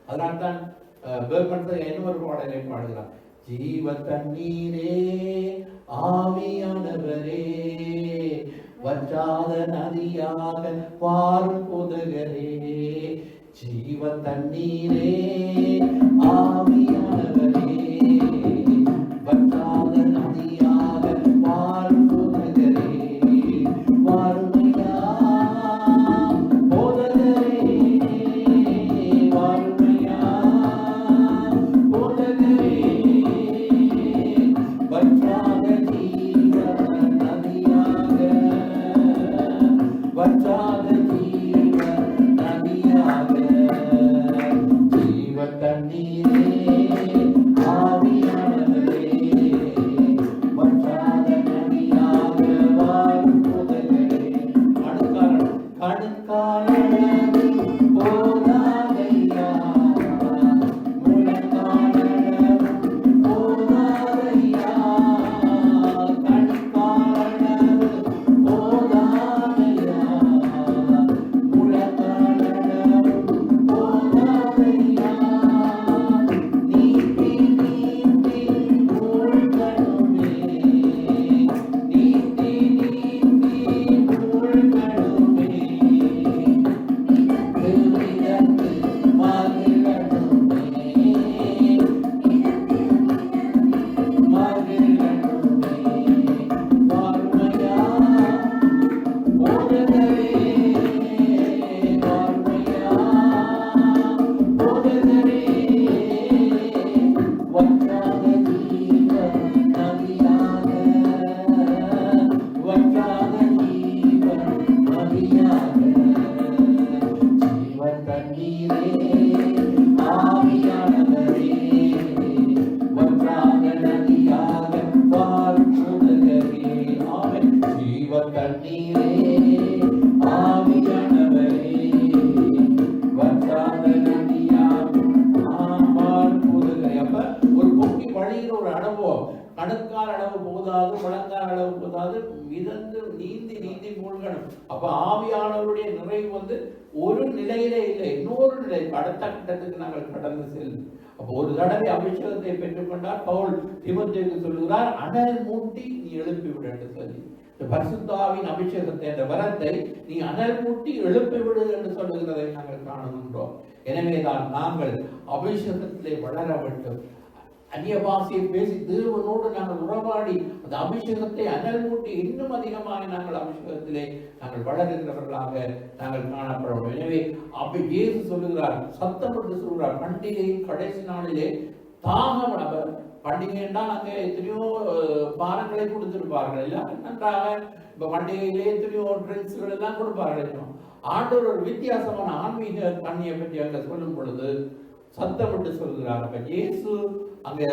அதனால்தான் இன்னொரு பாடலை பாடுகிறார். ஜீவ தண்ணீரே ஆவியானவரே, வற்றாத நதியாக வாரும் புதகரே. ஜீவ தண்ணீரே ஆவியானவரே, வற்றாத நதியாக வாரும் புதகரே. வாருமையா போதகரே, வாருமையா போதகரே. வற்றாத ஜீவ நதியாக, வற்றாத ஜீவ நதியாக, ஜீவ தண்ணீரே ஆவியானவரே, வற்றாத நதியாக வாரும் புதகரே. கணுக்காலளவு போதாதையா, முழங்காலளவு போதாதையா, கணுக்காலளவு போதாதையா, முழங்காலளவு போதாதையா. நீட்டி நீட்டி மூழ்கணுமே, நீட்டி நீட்டி மூழ்கணுமே, மிதந்து மகிழணுமே, மகிழணுமே. வாருமையா போதகரே, வாருமையா போதகரே. வற்றாத ஜீவ நதியாக, வற்றாத ஜீவ நதியாக, ஜீவ தண்ணீரே ஆவியானவரே, வற்றாத நதியாக வாரும் புதகரே. ஆமென். ஜீவ தண்ணீரே ஆவியானவரே, வற்றாத நதியாக வாரும் புதகரே. அப்ப ஒரு பொங்கி வழிகிற ஒரு அனுபவம், கணுக்கால் அளவு போதாது, முழங்கால் அளவு போதாது, மிதந்து நீந்தி நீந்தி மூழ்கணும். அப்ப ஆவியானவருடைய நிறைவு வந்து ஒரு நிலையிலே இல்லை, இன்னொரு நிலை அடுத்த கட்டத்துக்கு நாங்கள் கடந்து செல்லும். அப்போ ஒரு தடவை அபிஷேகத்தை பெற்றுக்கொண்டால் பவுல் தீமோத்தேயுக்கு சொல்லுகிறார், அனல் மூட்டி நீ எழுப்பி விடு என்று சொல்லி. பரிசுத்தாவின் அபிஷேகத்தை, அந்த வரத்தை நீ அனல் மூட்டி எழுப்பி விடு என்று சொல்லுகிறதை நாங்கள் காணுகின்றோம். எனவேதான் நாங்கள் அபிஷேகத்திலே வளர வேண்டும். அந்நிய பாஷையை பேசி தேவனோடு நாங்கள் உறவாடி அந்த அபிஷேகத்தை அனல் மூட்டி இன்னும் அதிகமாக நாங்கள் அபிஷேகத்திலே நாங்கள் வளர்கிறவர்களாக நாங்கள் காணப்படும். எனவே இயேசு சொல்லுகிறார், சத்தம் என்று சொல்கிறார், பண்டிகையின் கடைசி நாளிலே தாகம். பண்டிகை என்றால் அங்கே எத்தனையோ பானங்களை கொடுத்திருப்பார்கள், எல்லாரும் நன்றாக. இப்ப பண்டிகையிலே எத்தனையோ ட்ரிங்க்ஸ்கள் எல்லாம் கொடுப்பார்கள். ஆண்டவர் ஒரு வித்தியாசமான ஆன்மீக கண்ணியை பற்றி அங்க சொல்லும் பொழுது சத்தமிட்டு சொல்கிறார். அப்ப இயேசு அங்க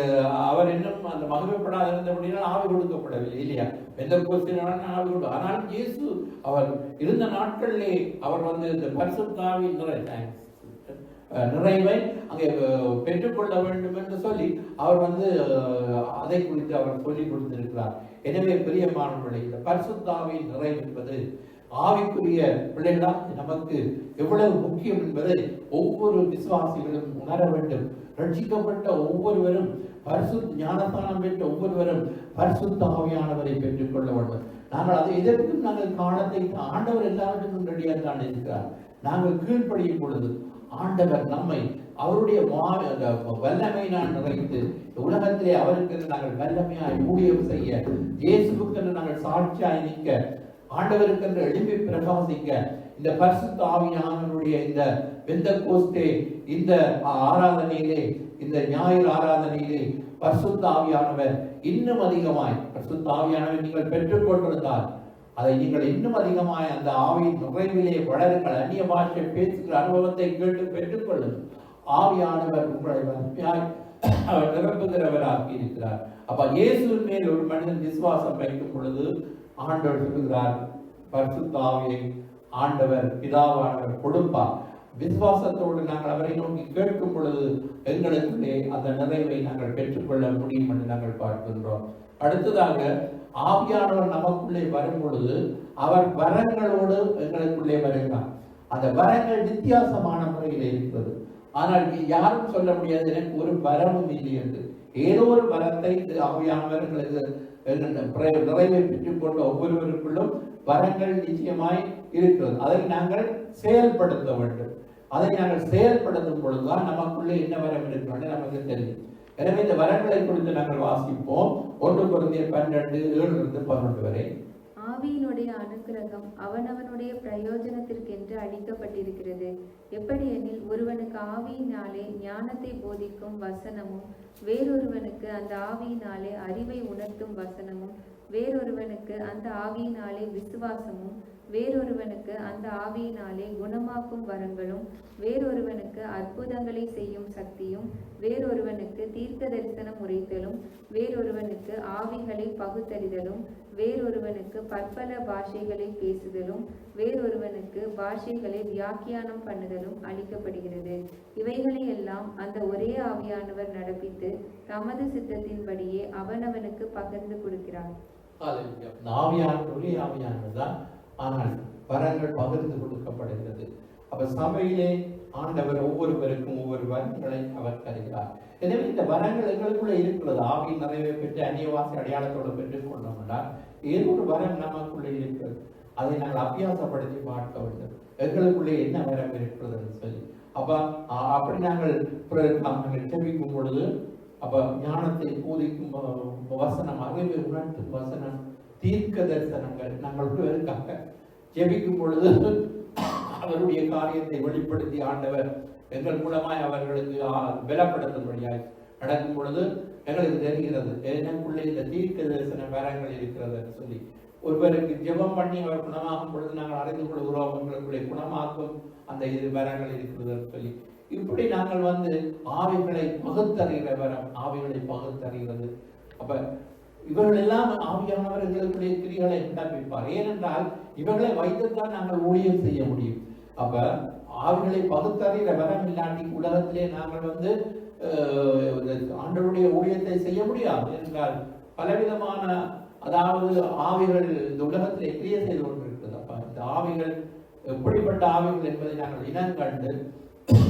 அவர் இன்னும் அந்த மகிமைப்படாத இருந்தபடினால் ஆவி கொடுக்கப்படவில்லை இல்லையா? எந்த கோஸ்டினாலும் ஆவி கொடுக்க. ஆனால் இயேசு அவர் இருந்த நாட்களிலே அவர் வந்து இந்த பரிசுத்தாவின் நிறைவை அங்கே பெற்றுக்கொள்ள வேண்டும் என்று சொல்லி அவர் வந்து அதை குறித்து அவர் சொல்லிக் கொடுத்திருக்கிறார். எனவே பிரியமானவர்களே, இந்த பரிசுத்தாவின் நிறைவு என்பது ஆவிக்குரிய பிள்ளைகளாக நமக்கு எவ்வளவு முக்கியம் என்பதை ஒவ்வொரு விசுவாசிகளும் உணர வேண்டும். ரட்சிக்கப்பட்ட ஒவ்வொருவரும் ஞானஸ்தானம் பெற்ற ஒவ்வொருவரும் பரிசுத்த ஆவியானவரை பெற்றுக் கொள்ள வேண்டும். நாங்கள் அதை எதற்கும் நாங்கள் காலத்தை ஆண்டவர் எல்லாவற்றுக்கும் ரெடியாக தான் இருக்கிறார். நாங்கள் கீழ்ப்படியும் பொழுது ஆண்டவர் நம்மை அவருடைய வல்லமை நான் நிறைத்து உலகத்திலே அவருக்கு நாங்கள் வல்லமையாய் ஊழியம் செய்ய, இயேசுவுக்கு நாங்கள் சாட்சியாய் நிற்க, ஆண்டவருக்கு எழுப்பி பிரகாசிக்க, இந்த பரிசுத்த ஆவியானவருடைய இந்த பெந்தெகோஸ்தே இந்த ஆராதனையிலே, இந்த ஞாயிறு ஆராதனையிலே பரிசுத்த ஆவியானவர் இன்னும் அதிகமாய், பரிசுத்த ஆவியானவர் நீங்கள் பெற்றுக்கொண்டிருந்தால் அதை நீங்கள் இன்னும் அதிகமாய் அந்த ஆவியின் நிறைவிலே வளருங்கள். அந்நிய பாஷை பேசுகிற அனுபவத்தை கேட்டு பெற்றுக்கொள்ளுங்கள். ஆவியானவர் உங்களை வலிமையாய் அவர் நிரப்புகிறவராக இருக்கிறார். அப்ப இயேசுவின் மேல் ஒரு மனிதன் விசுவாசம் வைக்கும் பொழுது ஆண்டவர் சொல்லுகிறார், பரிசுத்த ஆவியை ஆண்டவர் பிதாவானவர் கொடுப்பார். விசுவாசத்தோடு நாங்கள் அவரை நோக்கி கேட்கும் பொழுது எங்களுக்குள்ளே அந்த நிறைவை நாங்கள் பெற்றுக்கொள்ள முடியும் என்று நாங்கள் பார்க்கின்றோம். அடுத்ததாக ஆவியானவர் நமக்குள்ளே வரும் பொழுது அவர் வரங்களோடு எங்களுக்குள்ளே வருகிறார். அந்த வரங்கள் வித்தியாசமான முறையில் இருக்கிறது. ஆனால் யாரும் சொல்ல முடியாது எனக்கு ஒரு வரமும் இல்லை என்று. ஏதோ ஒரு வரத்தை ஆவியானவர் எங்களுக்கு நிறைவை பெற்றுக் கொண்ட ஒவ்வொருவருக்குள்ளும் வரங்கள் நிச்சயமாய் இருக்கிறது. அதை நாங்கள் செயல்படுத்த வேண்டும். அதை நாங்கள் செயல்படுத்தும் பொழுதுதான் நமக்குள்ளே என்ன வரம் இருக்கிறது நமக்கு தெரியும். எனவே இந்த வரங்களை குறித்து நாங்கள் வாசிப்போம். 1 கொரிந்தியர் 12:7-11 வரை. ஆவியினுடைய அனுக்கிரகம் அவனவனுடைய பிரயோஜனத்திற்கென்று அளிக்கப்பட்டிருக்கிறது. எப்படி எனில், ஒருவனுக்கு ஆவியினாலே ஞானத்தை போதிக்கும் வசனமும், வேறொருவனுக்கு அந்த ஆவியினாலே அறிவை உணர்த்தும் வசனமும், வேறொருவனுக்கு அந்த ஆவியினாலே விசுவாசமும், வேறொருவனுக்கு அந்த ஆவியினாலே குணமாக்கும் வரங்களும், வேறொருவனுக்கு அற்புதங்களை செய்யும் சக்தியும், வேறொருவனுக்கு தீர்க்க தரிசனம் உரைத்தலும், வேறொருவனுக்கு ஆவிகளை பகுத்தறிதலும், வேறொருவனுக்கு பற்பல பாஷைகளை பேசுதலும், வேறொருவனுக்கு பாஷைகளை வியாக்கியானம் பண்ணுதலும் அளிக்கப்படுகிறது. இவைகளை எல்லாம் அந்த ஒரே ஆவியானவர் நடப்பித்து தமது சித்தத்தின்படியே அவனவனுக்கு பகிர்ந்து கொடுக்கிறார். ஆவியானவர் தான், ஆனால் வரங்கள் பகிர்ந்து கொடுக்கப்படுகிறது. அப்ப சபையிலே ஆண்டவர் ஒவ்வொருவருக்கும் ஒவ்வொரு வரங்களை அவர் தருகிறார். எனவே இந்த வரங்கள் எங்களுக்குள்ள இருக்கிறது. ஆவியின் நிறைவை பெற்று அந்நியவாசி அடையாளத்தோடு பெற்றுக் கொண்டோம்னா ஏதோ ஒரு வரம் நமக்குள்ளே இருக்கிறது. அதை நாங்கள் அபியாசப்படுத்தி பார்க்க வேண்டும். எங்களுக்குள்ளே என்ன வரம் இருக்கிறதுன்னு சொல்லி அப்படி நாங்கள் செபிக்கும் பொழுது ஞானத்தை போதிக்கும் வசனம், அறிவை உணர்த்தும் வசனம், தீர்க்க தரிசனங்கள் நாங்களுக்கு இருக்காங்க. ஜெபிக்கும் பொழுது அவருடைய காரியத்தை வெளிப்படுத்தி ஆண்டவர் எங்கள் மூலமாய் அவர்களுக்கு பலப்படுத்தும்படியாய் நடக்கும் பொழுது எங்களுக்கு தெரிகிறது எனக்குள்ளே இந்த தீர்க்க தரிசன வரங்கள் இருக்கிறது சொல்லி. ஒருவருக்கு ஜெபம் பண்ணி அவர் குணமாகும் பொழுது நாங்கள் அறிந்து கொள்கிறோம் எங்களுக்குள்ளே குணமாக்கும் அந்த வரங்கள் இருக்கிறது சொல்லி. இப்படி நாங்கள் ஆவிகளை பகுத்தறிகிற வரம், ஆவிகளை பகுத்தறிகிறது. அப்ப இவர்கள் எல்லாம் ஆவியானவர் எங்களுக்குடைய கிரிகளை உண்டாப்பிப்பார். ஏனென்றால் இவர்களை வைத்துத்தான் நாங்கள் ஊழியம் செய்ய முடியும். அப்ப ஆவிகளை பகுத்தறிகிற வரம் இல்லாட்டி உலகத்திலே நாங்கள் ஆண்டவருடைய ஊழியத்தை செய்ய முடியாது. என்றால் பலவிதமான அதாவது ஆவிகள் இந்த உலகத்தில் கிரியை செய்து கொண்டிருக்கிறது. அப்ப இந்த ஆவிகள் எப்படிப்பட்ட ஆவிகள் என்பதை நாங்கள் இனங்கண்டு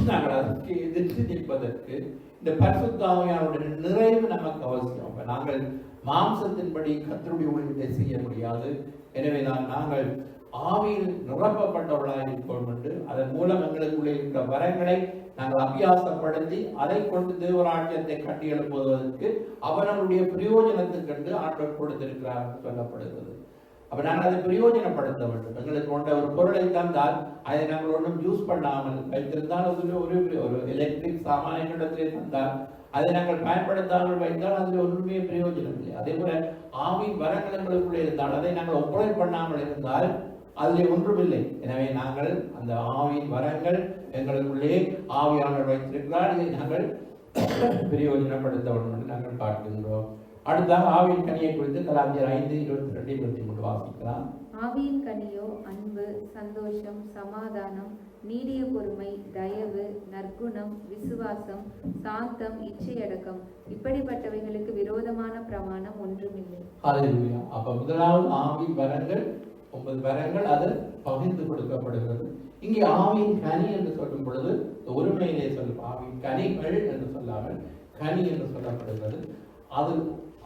நாங்கள் அதற்கு எதிர்த்து நிற்பதற்கு இந்த பரிசுத்த ஆவியானுடைய நிறைவு நமக்கு அவசியம். அப்ப நாங்கள் மாம்சத்தின்படி கர்த்தருடைய ஊழியத்தை செய்ய முடியாது. எனவே நாங்கள் ஆவியில் நிரப்பப்பட்டவர்களாக இருக்கோம் என்று அதன் மூலம் எங்களுக்குள்ளே இருக்கிற வரங்களை நாங்கள் அபியாசப்படுத்தி அதை கொண்டு தேவராஜ்யத்தை கட்டி எழுப்புவதற்கு அவர்களுடைய பிரயோஜனத்துக்கு கண்டு ஆற்றல் கொடுத்திருக்கிறார் என்று சொல்லப்படுகிறது. அப்ப நாங்கள் அதை பிரயோஜனப்படுத்த வேண்டும். எங்களுக்கு கொண்ட ஒரு பொருளை தந்தால் அதை நாங்கள் ஒன்றும் யூஸ் பண்ணாமல் வைத்திருந்தால் அதில் ஒரு எலக்ட்ரிக் சாமானியங்களிடத்திலே தந்தால் அதை நாங்கள் பயன்படுத்தாமல் வைத்தால் அதில் ஒன்றுமே பிரயோஜனம் இல்லை. அதே போல ஆவியின் வரங்கள் எங்களுக்குள்ளே இருந்தால் அதை நாங்கள் ஒப்படைப் பண்ணாமல் இருந்தால் அதில் ஒன்றுமில்லை. எனவே நாங்கள் அந்த ஆவியின் வரங்கள் எங்களுக்குள்ளே ஆவியானவர் வைத்திருக்கிறார், இதை நாங்கள் பிரயோஜனப்படுத்த வேண்டும் என்று நாங்கள் பார்க்கின்றோம். அடுத்தாக ஆவியின் கனியை குறித்து கலாத்தியர் 5:22-23 வாசிக்கலாம். ஆவியின் கனியோ அன்பு, சந்தோஷம், சமாதானம், நீடிய பொறுமை, தயவு, நற்குணம், விசுவாசம், சாந்தம், இச்சையடக்கம், இப்படிப்பட்டவைகளுக்கு விரோதமான பிரமாணம் ஒன்றுமில்லை. ஹல்லேலூயா. அப்ப முதலாவது ஆவியின் வரங்கள் 9 வரங்கள் அது பகிர்ந்து கொடுக்கப்படுகிறது. இங்கே ஆவியின் கனி என்று சொல்லும் பொழுது ஒருமையிலே சொல்லும் ஆவியின் கனிகள் என்று சொல்லாமல் கனி என்று சொல்லப்படுகிறது.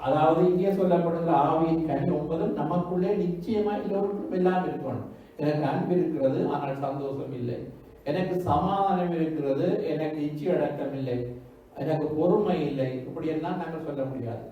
அதாவது இங்கே சொல்லப்படுகிற ஆவியின் கனி 9 நமக்குள்ளே நிச்சயமா எல்லோருக்கும் எல்லாம் இருக்கணும். எனக்கு அன்பு இருக்கிறது ஆனால் சந்தோஷம் இல்லை, எனக்கு சமாதானம் இருக்கிறது, எனக்கு இச்சை அடக்கம் இல்லை, எனக்கு பொறுமை இல்லை, இப்படி எல்லாம் நாங்கள் சொல்ல முடியாது.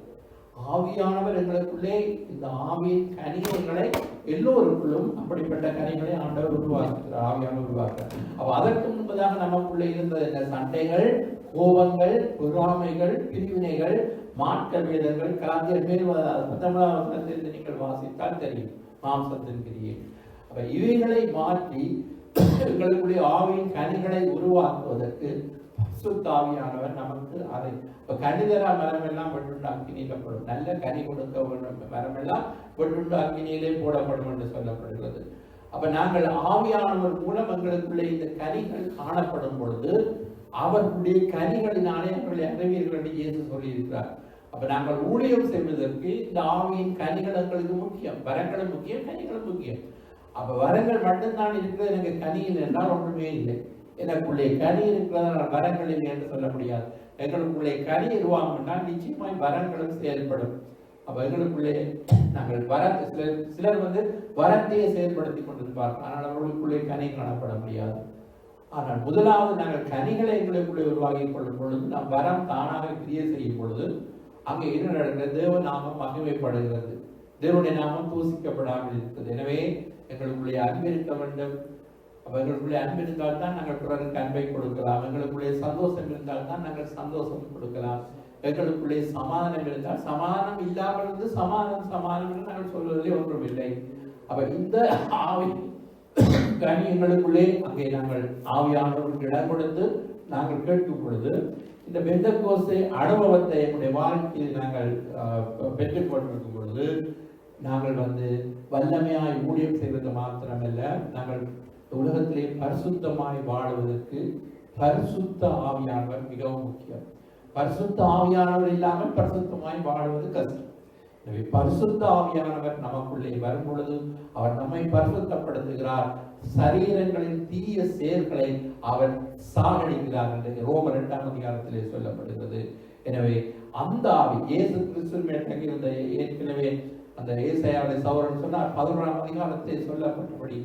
ஆவியானவர் எங்களுக்குள்ளே இந்த ஆவியின் கனிகளை எல்லோருக்குள்ளும் அப்படிப்பட்ட கனிகளை ஆண்டவர் உருவாக்குகிறார், ஆவியானவர் உருவாக்குறார். அப்ப அதற்கு முன்பதாக நமக்குள்ளே இருந்த இந்த சண்டைகள், கோபங்கள், பொறாமைகள், பிரிவினைகள், மாற்ற வேதங்கள், கலாத்தியர் மேல் 19 நீங்கள் வாசித்தால் தெரியும் மாம்சத்தின் கிரியை. அப்ப இவைகளை மாற்றி எங்களுக்குள்ளே ஆவியின் கனிகளை உருவாக்குவதற்கு பரிசுத்த ஆவியானவர் நமக்கு அதை கனிதரா மரம் எல்லாம் வெட்டுண்டு அக்கினியிடப்படும், நல்ல கனி கொடுக்க வேண்டும் மரம் எல்லாம் வெட்டுண்டு அக்கினியிலே போடப்படும் என்று சொல்லப்படுகிறது. அப்ப நாங்கள் ஆவியானவர் மூலம் எங்களுக்குள்ளே இந்த கனிகள் காணப்படும் பொழுது அவர்களுடைய கனிகளினாலே அவர்களை அறிவீர்கள் என்று இயேசு சொல்லியிருக்கிறார். அப்ப நாங்கள் ஊழியம் செய்வதற்கு இந்த ஆவியின் கனிகள் எங்களுக்கு முக்கியம், வரங்களும் முக்கியம், கனிகளும் முக்கியம். அப்ப வரங்கள் மட்டும்தான் இருக்கிறது, எனக்கு கனியில் என்றால் ஒன்றுமே இல்லை. எனக்குள்ளே கனி இருக்கிறதான வரங்கள் இல்லை என்று சொல்ல முடியாது. எங்களுக்குள்ளே கனி உருவாங்கன்னா நிச்சயமாய் வரங்களும் செயல்படும். அப்ப எங்களுக்குள்ளே நாங்கள் சிலர் வரத்தையே செயல்படுத்தி கொண்டிருப்பார்கள், ஆனால் அவர்களுக்குள்ளே கனி காணப்பட முடியாது. ஆனால் முதலாவது நாங்கள் கனிகளை எங்களுக்குள்ளே உருவாகி கொள்ளும் பொழுது, நாம் வரம் தானாக கிரியை செய்யும் பொழுது அங்கே என்ன நடக்கிறது? தேவ நாமம் மகிமைப்படுகிறது, தேவனுடைய நாமம் தூசிக்கப்படாமல் இருக்கிறது. எனவே எங்களுக்குள்ளே அன்பு இருக்க வேண்டும். எங்களுக்குள்ளே அன்பு இருந்தால் தான் நாங்கள் பிறருக்கு அன்பை கொடுக்கலாம். எங்களுக்குள்ளே சந்தோஷம் இருந்தால் தான் நாங்கள் சந்தோஷம் கொடுக்கலாம். எங்களுக்குள்ளே சமாதானம் இருந்தால், சமாதானம் இல்லாமல் இருந்து சமாதானம் என்று நாங்கள் சொல்வதிலே ஒன்றும் இல்லை. அப்ப இந்த ஆவி கனி எங்களுக்குள்ளே அங்கே நாங்கள் ஆவியானவருக்கு இடம் கொடுத்து நாங்கள் கேட்கும் பொழுது இந்த பெந்தெகோஸ்தே அனுபவத்தை எங்களுடைய வாழ்க்கையில் நாங்கள் பெற்றுக் கொண்டிருக்கும் பொழுது நாங்கள் வல்லமையாய் ஊழியம் செய்வது மாத்திரமல்ல, நாங்கள் உலகத்திலே பரிசுத்தமாய் வாழுவதற்கு பரிசுத்த ஆவியானவர் மிகவும் முக்கியம். பரிசுத்த ஆவியானவர் இல்லாமல் பரிசுத்தமாய் வாழுவது கஷ்டம். எனவே பரிசுத்த ஆவியானவர் நமக்குள்ளே வரும் பொழுது அவர் நம்மை பரிசுத்தப்படுத்துகிறார், சரீரங்களின் தீய செயல்களை அவர் சாகடிக்கிறார் என்று ரோமர் 2ஆம் அதிகாரத்திலே சொல்லப்படுகிறது. எனவே அந்த ஆவி இயேசு கிறிஸ்துவின் மேல் தங்கியிருந்த, ஏற்கனவே அந்த ஏசாயாவை சௌரன் சொன்னார் 11ஆம் அதிகாரத்தில் சொல்லப்பட்டபடி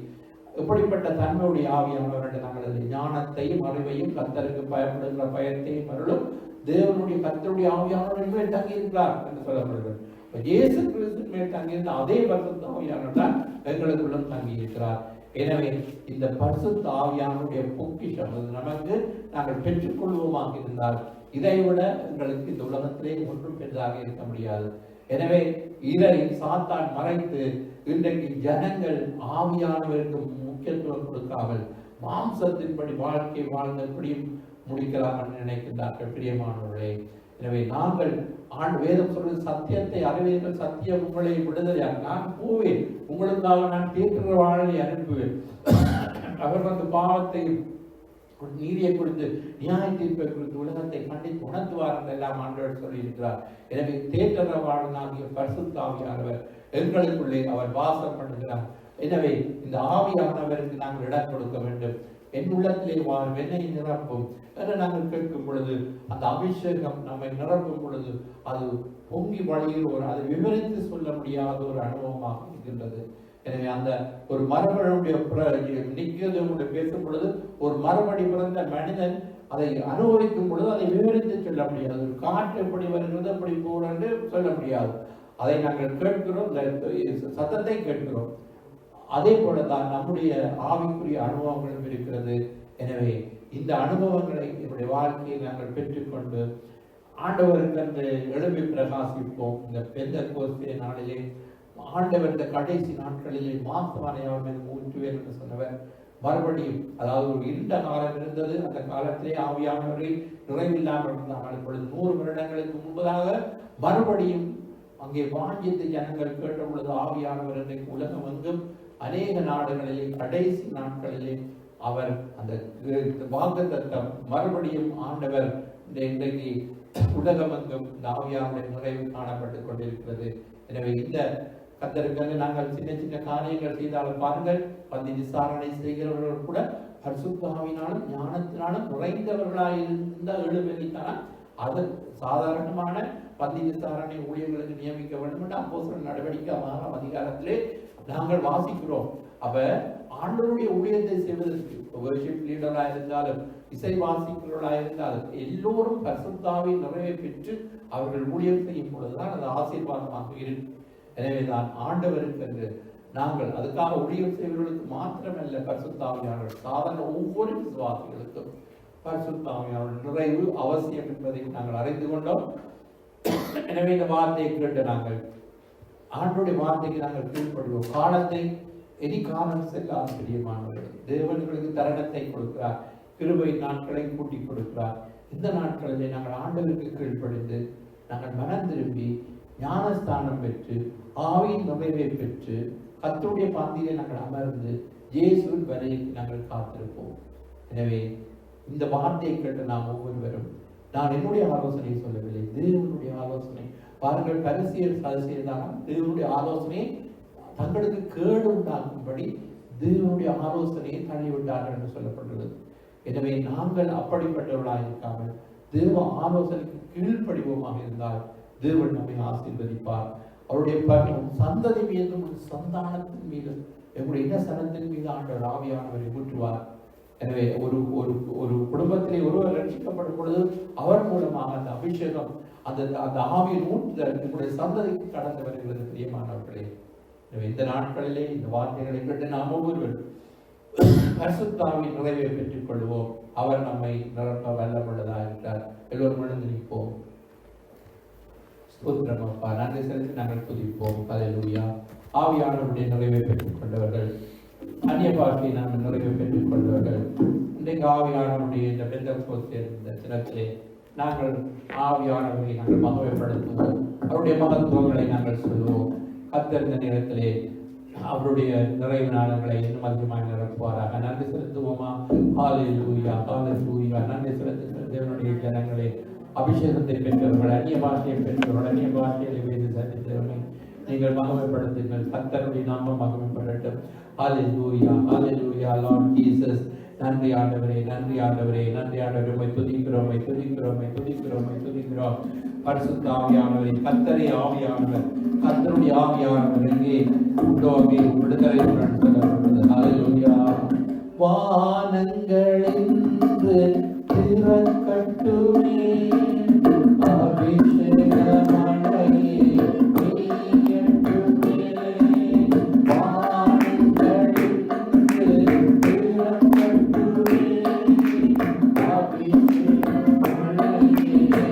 எப்படிப்பட்ட தன்மையுடைய ஆவியானவர்கள் நாங்கள் ஞானத்தையும் அறிவையும் கர்த்தருக்கு பயப்படுகிற பயத்தையும் அருளும் தேவனுடைய கர்த்தருடைய ஆவியானவர்கள் மேல் தங்கியிருக்கிறார் என்று சொல்லப்படுகிறது. இயேசு கிறிஸ்துவின் மேல் தங்கியிருந்த அதே பரிசுத்த ஆவியானவர் எங்களுக்குள்ளும் தங்கியிருக்கிறார். எனவே இந்த பரிசுத்த ஆவியானுடைய பொக்கிஷம் நமக்கு நாங்கள் பெற்றுக்கொள்வோமாக இருந்தால் இதைவிட எங்களுக்கு இந்த உலகத்திலே ஒன்றும் பெரிதாக இருக்க முடியாது. எனவே இதை சாத்தான் மறைத்து இன்றைக்கு ஜனங்கள் ஆவியானவருக்கு முக்கியத்துவம் கொடுக்காமல் மாம்சத்தின்படி வாழ்க்கை வாழ்ந்து எப்படியும் முடிக்கலாம் என்று நினைக்கின்றார்கள். பிரியமானவர்களே, எனவே நாங்கள் வேதம் சொல்வது சத்தியத்தை அறிவீர்கள், சத்தியம் உங்களை விடுதலையாக. நான் போவேன், உங்களுக்காக நான் தீர்க்கிற வாழை அனுப்புவேன். அவர் பாவத்தை நீதியை குறித்து நியாய தீர்ப்பை குறித்து உலகத்தை கண்டித்து உணர்த்துவார் என்றெல்லாம் ஆண்டவர் சொல்லியிருக்கிறார். எனவே தேற்றரவாளனாகிய பரிசுத்த ஆவியானவர் எங்களுக்குள்ளே அவர் வாசம் பண்ணுகிறார். எனவே இந்த ஆவியானவருக்கு நாங்கள் இடம் கொடுக்க வேண்டும். என் உள்ளத்திலே வாழ் என்னை நிரப்பும் என்று நாங்கள் கேட்கும் பொழுது அந்த அபிஷேகம் நம்மை நிரப்பும் பொழுது அது பொங்கி வழியில் அதை விவரித்து சொல்ல முடியாத ஒரு அனுபவமாக இருக்கின்றது. எனவே அந்த ஒரு மரபணுடைய நிக்கதேமுடைய பேசும் பொழுது ஒரு மரபடி பிறந்த மனிதன் அதை அனுபவிக்கும் பொழுது அதை விவரித்து சொல்ல முடியாது. ஒரு காற்று எப்படி வருகிறது எப்படி போகிறது சொல்ல முடியாது. அதை நாங்கள் கேட்கிறோம், சத்தத்தை கேட்கிறோம். அதே போலதான் நம்முடைய ஆவிக்குரிய அனுபவங்களும் இருக்கிறது. எனவே இந்த அனுபவங்களை என்னுடைய வாழ்க்கையை நாங்கள் பெற்றுக்கொண்டு ஆண்டவருக்கு அந்த எழுப்பி பிரகாசிப்போம். இந்த பெந்தெக்கோஸ்தே நாளிலே ஆண்டவர் இந்த கடைசி நாட்களிலே மாம்சமானவர் ஊற்றுவேன் என்று சொன்னவர் மறுபடியும், அதாவது ஒரு இருண்ட காலம் இருந்தது. அந்த காலத்திலே ஆவியானவரை நிறைவில்லாமல் இருந்தார்கள். இப்பொழுது 100 வருடங்களுக்கு முன்பதாக மறுபடியும் அங்கே வாஞ்சித்து ஜனங்கள் கேட்ட பொழுது ஆவியானவர் இன்றைக்கு உலகம் எங்கும் அநேக நாடுகளிலே கடைசி நாட்களிலே அவர் அந்த வாக்குத்தத்தம் மறுபடியும் ஆண்டவர் இன்றைக்கு உலகம் எங்கும் இந்த ஆவியானவரின் நிறைவு காணப்பட்டுக் கொண்டிருக்கிறது. எனவே இந்த கத்தருக்கு நாங்கள் சின்ன சின்ன காரியங்கள் செய்தாலும் பாருங்கள், பந்தி விசாரணை செய்கிறவர்கள் கூட பரிசுத்த ஆவியினாலும் ஞானத்தினாலும் குறைந்தவர்களாயிருந்த எழுவெளித்தானால் அது சாதாரணமான பந்தி விசாரணை ஊழியர்களுக்கு நியமிக்க வேண்டும் என்று அப்போஸ்தலர் நடவடிக்கை 6ஆம் அதிகாரத்திலே நாங்கள் வாசிக்கிறோம். அப்ப ஆண்டவருடைய ஊழியத்தை செய்வதற்கு வர்ஷிப் லீடராக இருந்தாலும் இசை வாசிக்கிறவர்களாக இருந்தாலும் எல்லோரும் பரிசுத்தாவை நிறைவே பெற்று அவர்கள் ஊழியம் செய்யும் பொழுதுதான் அது ஆசீர்வாதமாக இருக்கு. எனவேதான் ஆண்டவருக்கு என்று நாங்கள் அதுக்காக ஊழியம் செய்வர்களுக்கு மாத்திரமல்ல, பரிசுத்தாவியானவர் சாதாரண ஒவ்வொரு விசுவாசிகளுக்கும் பரிசுத்தாவியானவர் நிறைவு அவசியம் என்பதை நாங்கள் அறிந்து கொண்டோம். எனவே இந்த வார்த்தையை கேட்டு நாங்கள் ஆண்டோடைய வார்த்தைக்கு நாங்கள் கீழ்ப்படுவோம். காலத்தை இனி காலம் செல்லாத பிரியமானவர்கள், தேவன்களுக்கு தருணத்தை கொடுக்கிறார், கிருபை நாட்களை கூட்டி கொடுக்கிறார். இந்த நாட்களிலே நாங்கள் ஆண்டவருக்கு கீழ்ப்படிந்து நாங்கள் மனம் திரும்பி ஞானஸ்தானம் பெற்று ஆவியின் நிறைவை பெற்று கர்த்தருடைய பந்தியிலே நாங்கள் அமர்ந்து இயேசுவின் வரைக்கு நாங்கள் காத்திருப்போம். எனவே இந்த வார்த்தையை கேட்டு நாம் ஒவ்வொருவரும், நான் என்னுடைய ஆலோசனை சொல்லவில்லை, தேவனுடைய ஆலோசனை. பாருங்கள், பரிசேயர் சதுசேயர்தான தேவனுடைய ஆலோசனையை தங்களுக்கு கேடு உண்டாக்கும்படி தேவனுடைய ஆலோசனையை தள்ளிவிட்டார்கள் என்று சொல்லப்பட்டுள்ளது. எனவே நாங்கள் அப்படிப்பட்டவர்களாக இருக்காமல் தேவ ஆலோசனைக்கு கீழ்ப்படிவோமாக இருந்தால் தேவன் நம்மை ஆசீர்வதிப்பார். அவருடைய சந்ததி மீதும் சந்தானத்தின் மீதும் எங்களுடைய இனசனத்தின் மீது ஆண்டவர் ஆவியானவரை ஊற்றுவார். எனவே ஒரு ஒரு ஒரு குடும்பத்திலே ஒருவர் ரட்சிக்கப்படும் பொழுது அவர் மூலமாக அந்த அபிஷேகம் அந்த ஆவியின் ஊற்றுதல் எங்களுடைய சந்ததிக்கு கடந்து வருகிறது பிரியமானவர்களே. எனவே இந்த நாட்களிலே இந்த வார்த்தைகளை கேட்டு நாம் ஒவ்வொருவரும் பரிசுத்த ஆவியின் நிறைவை பெற்றுக் கொள்வோம். அவர் நம்மை நிரப்ப வல்லமுள்ளதாக இருக்கிறார். எல்லோரும் எழுந்து நிற்போம். ஸ்தோத்திரம் அப்பா, நன்றி செலுத்தி நாங்கள் துதிப்போம். ஹல்லேலூயா. ஆவியானவருடைய நிறைவை பெற்றுக் கொண்டவர்கள், அந்நிய பாஷையை நாம் நிறைவை பெற்றுக் கொண்டவர்கள், இன்றைக்கு ஆவியானவருடைய இந்த பெந்தெக்கோஸ்தே இந்த தினத்திலே நாங்கள் ஆவியானவரை நாங்கள் மகிமைப்படுத்துவோம். அவருடைய மகத்துவங்களை நாங்கள் சொல்லுவோம். கர்த்தர் இந்த நேரத்திலே அவருடைய நிறைவு நாளங்களை இன்னும் அதிகமாக நிரப்புவாராக. நன்றி செலுத்துவோமா? ஹல்லேலூயா, ஹல்லேலூயா. நன்றி செலுத்துகிற தேவனுடைய ஜனங்களே, அபிஷேகத்தை பெற்றவர்கள், அந்நிய பாஷையை பெற்றவர்கள், அந்நிய பாஷையை பேசி சந்தித்தவர்கள், நீங்கள் மகிமைப்படுத்துங்கள். கர்த்தருடைய நாமம் மகிமைப்படட்டும். ஹல்லேலூயா, ஹல்லேலூயா. லார்ட் ஜீசஸ், நன்றி ஆண்டவரே, நன்றி ஆண்டவரே, நன்றி ஆண்டவரே. உம்மை துதிக்கிறோம், துதிக்கிறோம், துதிக்கிறோம், துதிக்கிறோம். பரிசுத்த ஆவியானவரே, கர்த்தரே ஆவியானவர், கர்த்தருடைய ஆவியானவர் எங்கே உண்டோ அங்கே விடுதலை சொல்லப்பட்டது. ஹல்லேலூயா. வானங்களின்று திறக்கட்டுமே அபிஷேக மழையே பெய்யட்டுமே. வானங்களின்று திறக்கட்டுமே அபிஷேக மழையே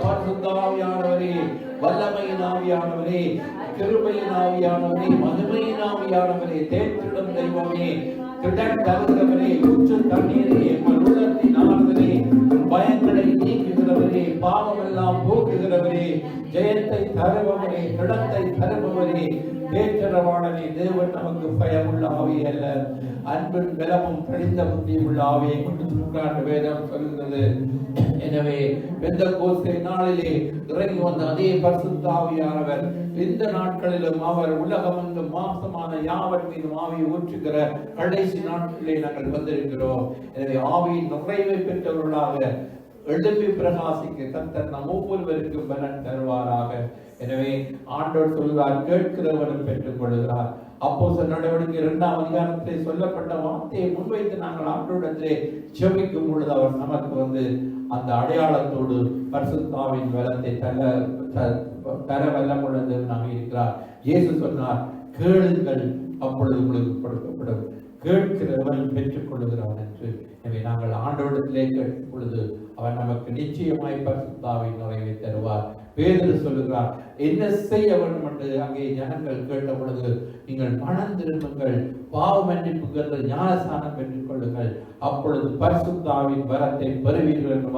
பரிசுத்தாவியானவரே, வல்லமையின் ஆவியானவரே, கிருபையின் ஆவியானவரே, மகிமையின் ஆவியானவரே, தேற்றிடும் தெய்வமே, திடன் தருகிறவரே, உச்ச தண்ணீரே, உள்ளத்தின் ஆறுதலே, பயங்களை நீக்குகிறவரே, பாவமெல்லாம் போக்குகிறவரே, ஜெயத்தை தருபவரே, திடத்தை தருபவரே, தேற்றரவாளனே, தேவன் நமக்கு பயமுள்ள ஆவி அல்ல, அன்பின் பலமும் கடிந்த புத்தியும் உள்ள ஆவியை கொண்டு வேதம் சொல்கிறது. எனவே பெந்தெகோஸ்தே நாளிலே இறங்கி வந்த அதே பரிசுத்த ஆவியானவர் இந்த நாட்களிலும் அவர் உலகமெங்கும் மாம்சமான யாவர் மீதும் ஆவியை ஊற்றுகிற கடைசி நாட்களிலே நாங்கள் வந்திருக்கிறோம். எனவே ஆவியின் நிறைவை பெற்றவர்களாக எழுப்பி பிரகாசிக்க கர்த்தர் நம் ஒவ்வொருவருக்கும் பலன் தருவாராக. எனவே ஆண்டவர் சொல்கிறார், கேட்கிறவனும் பெற்றுக் கொள்கிறார். அப்போஸ்தலர் நடவடிக்கை 2ஆம் அதிகாரத்திலே சொல்லப்பட்ட வார்த்தையை முன்வைத்து நாங்கள் ஆண்டவரிடத்திலே ஜெபிக்கும் பொழுது அவர் நமக்கு அந்த அடையாளத்தோடு பரிசுத்தாவின் பலத்தை தர வல்லமுள்ள தேவனாக இருக்கிறார். இயேசு சொன்னார், கேளுங்கள் அப்பொழுது உங்களுக்கு கொடுக்கப்படும், கேட்கிறவன் பெற்றுக் கொள்ளுகிறவன் என்று. எனவே நாங்கள் ஆண்டவரிடத்திலே கேட்கும் பொழுது அவர் நமக்கு நிச்சயமாய் பரிசுத்தாவின் நிறைவை தருவார். பேதுரு சொல்லுகிறார், என்ன செய்ய வேண்டும் என்று அங்கே ஜனங்கள் கேட்ட பொழுது, நீங்கள் மனம் திரும்புங்கள், பாவ மன்னிப்புக்கு ஞானஸ்நானம் பெற்றுக் கொள்ளுங்கள், அப்பொழுது பரிசுத்தாவின் வரத்தை பெறுவீர்கள் என்று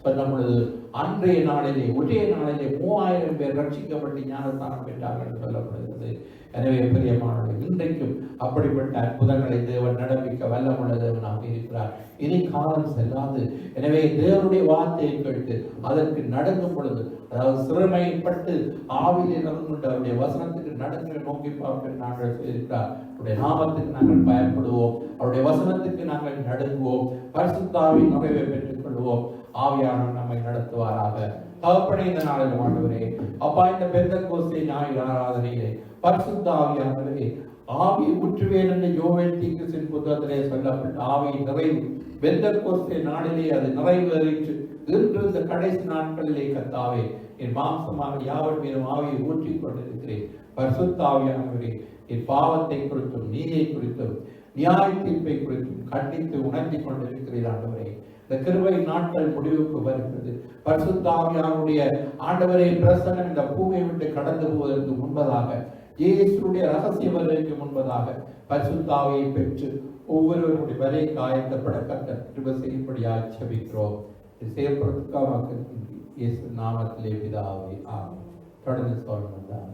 சொன்ன பொழுது அன்றைய நாளிலே ஒரே நாளிலே 3000 பேர் ரட்சிக்கப்பட்டு ஞானஸ்நானம் பெற்றார்கள் என்று சொல்லப்படுகிறது. எனவே பிரியமானவர்களே, இன்றைக்கும் அப்படிப்பட்ட அற்புதங்களை தேவன் நடப்பிக்க வல்லமுள்ள தேவனாக இருக்கிறார். இனி காலம் செல்லாது. எனவே தேவனுடைய வார்த்தையை கேட்டு அதற்கு நடக்கும் பொழுது, அதாவது சிறுமைப்பட்டு ஆவிலே நடந்து அவருடைய வசனத்துக்கு நடக்க நோக்கி பார்க்க நாங்கள் செய்திருக்கிறார். அவருடைய நாமத்துக்கு நாங்கள் பயப்படுவோம், அவருடைய வசனத்துக்கு நாங்கள் நடுங்குவோம், பரிசுத்தாவின் நிறைவை பெற்றுக் கொள்வோம். ஆவியானவர் நம்மை நடத்துவாராக. தகப்பனே, இந்த நாளில் ஆண்டவரே, அப்பா, இந்த பெந்தெகோஸ்தே ஞாயிறு ஆராதனையிலே பரிசுத்த ஆவியானவரே, ஆவியை ஊற்றுவேன் என்று யோவேல் தீர்க்கதரிசியின் புத்தகத்திலே சொல்லப்பட்ட ஆவியின் நிறைவு பெந்தெகோஸ்தே நாளிலே அது நிறைவேறிற்று. இன்று இந்த கடைசி நாட்களிலே கர்த்தாவே, என் மாம்சமாக யாவர் மீதும் ஆவியை ஊற்றிக் கொண்டிருக்கிறேன். பரிசுத்த ஆவியானவரே, என் பாவத்தை குறித்தும் நீதியை குறித்தும் நியாய தீர்ப்பை குறித்தும் கண்டித்து உணர்த்தி கொண்டிருக்கிறேன். ஆண்டவரே, இந்த கிருபை நாட்கள் முடிவுக்கு வருகிறது. பரிசுத்த ஆவியானுடைய ஆண்டவரே பிரசன்னம் இந்த பூமியை விட்டு கடந்து போவதற்கு முன்பதாக, இயேசுடைய ரகசிய வருகைக்கு முன்பதாக பரிசுத்த ஆவியை பெற்று ஒவ்வொருவருடைய வரை காயத்தப்பட கர்த்தர் கிருபை செய்யும்படியாக ஜெபிக்கிறோம். செயல்படுத்துக்காக இயேசு நாமத்திலே பிதாவே, ஆமென். தொடர்ந்து சொல்லுங்கள்.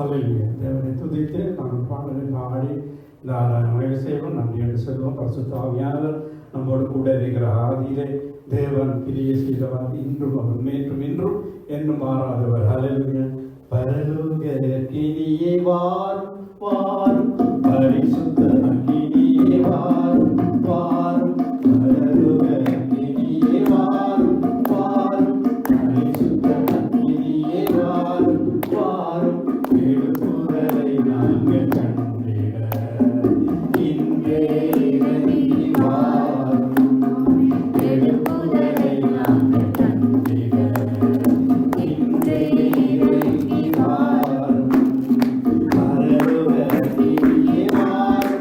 அல்லேலூயா. தேவனை துதித்து நாம் பாடலை பாடி இந்த ஆராதனை செய்வோம். நன்றி என்று சொல்வோம். பரிசுத்த ஆவியானவர் நம்மோடு கூட இருக்கிற ஆதியிலே தேவன் பிரிய செய்தவர், இன்றும் அவர் மேற்றும் இன்றும் என்றும் மாறாதவர். அல்லேலூயா. பரலோக கினியே வாரும் வாரும், பரிசுத்த கினியே வாரும் வாரும், பரலோக கினியே வாரும் வாரும், பரிசுத்த கினியே வாரும் வாரும், எழுப்புதலை நாங்கள் கண்டிட இன்றே இறங்கி வாரும், எழுப்புதலை நாங்கள் கண்டிட இன்றே இறங்கி வாரும், பரலோக கினியே வாரும்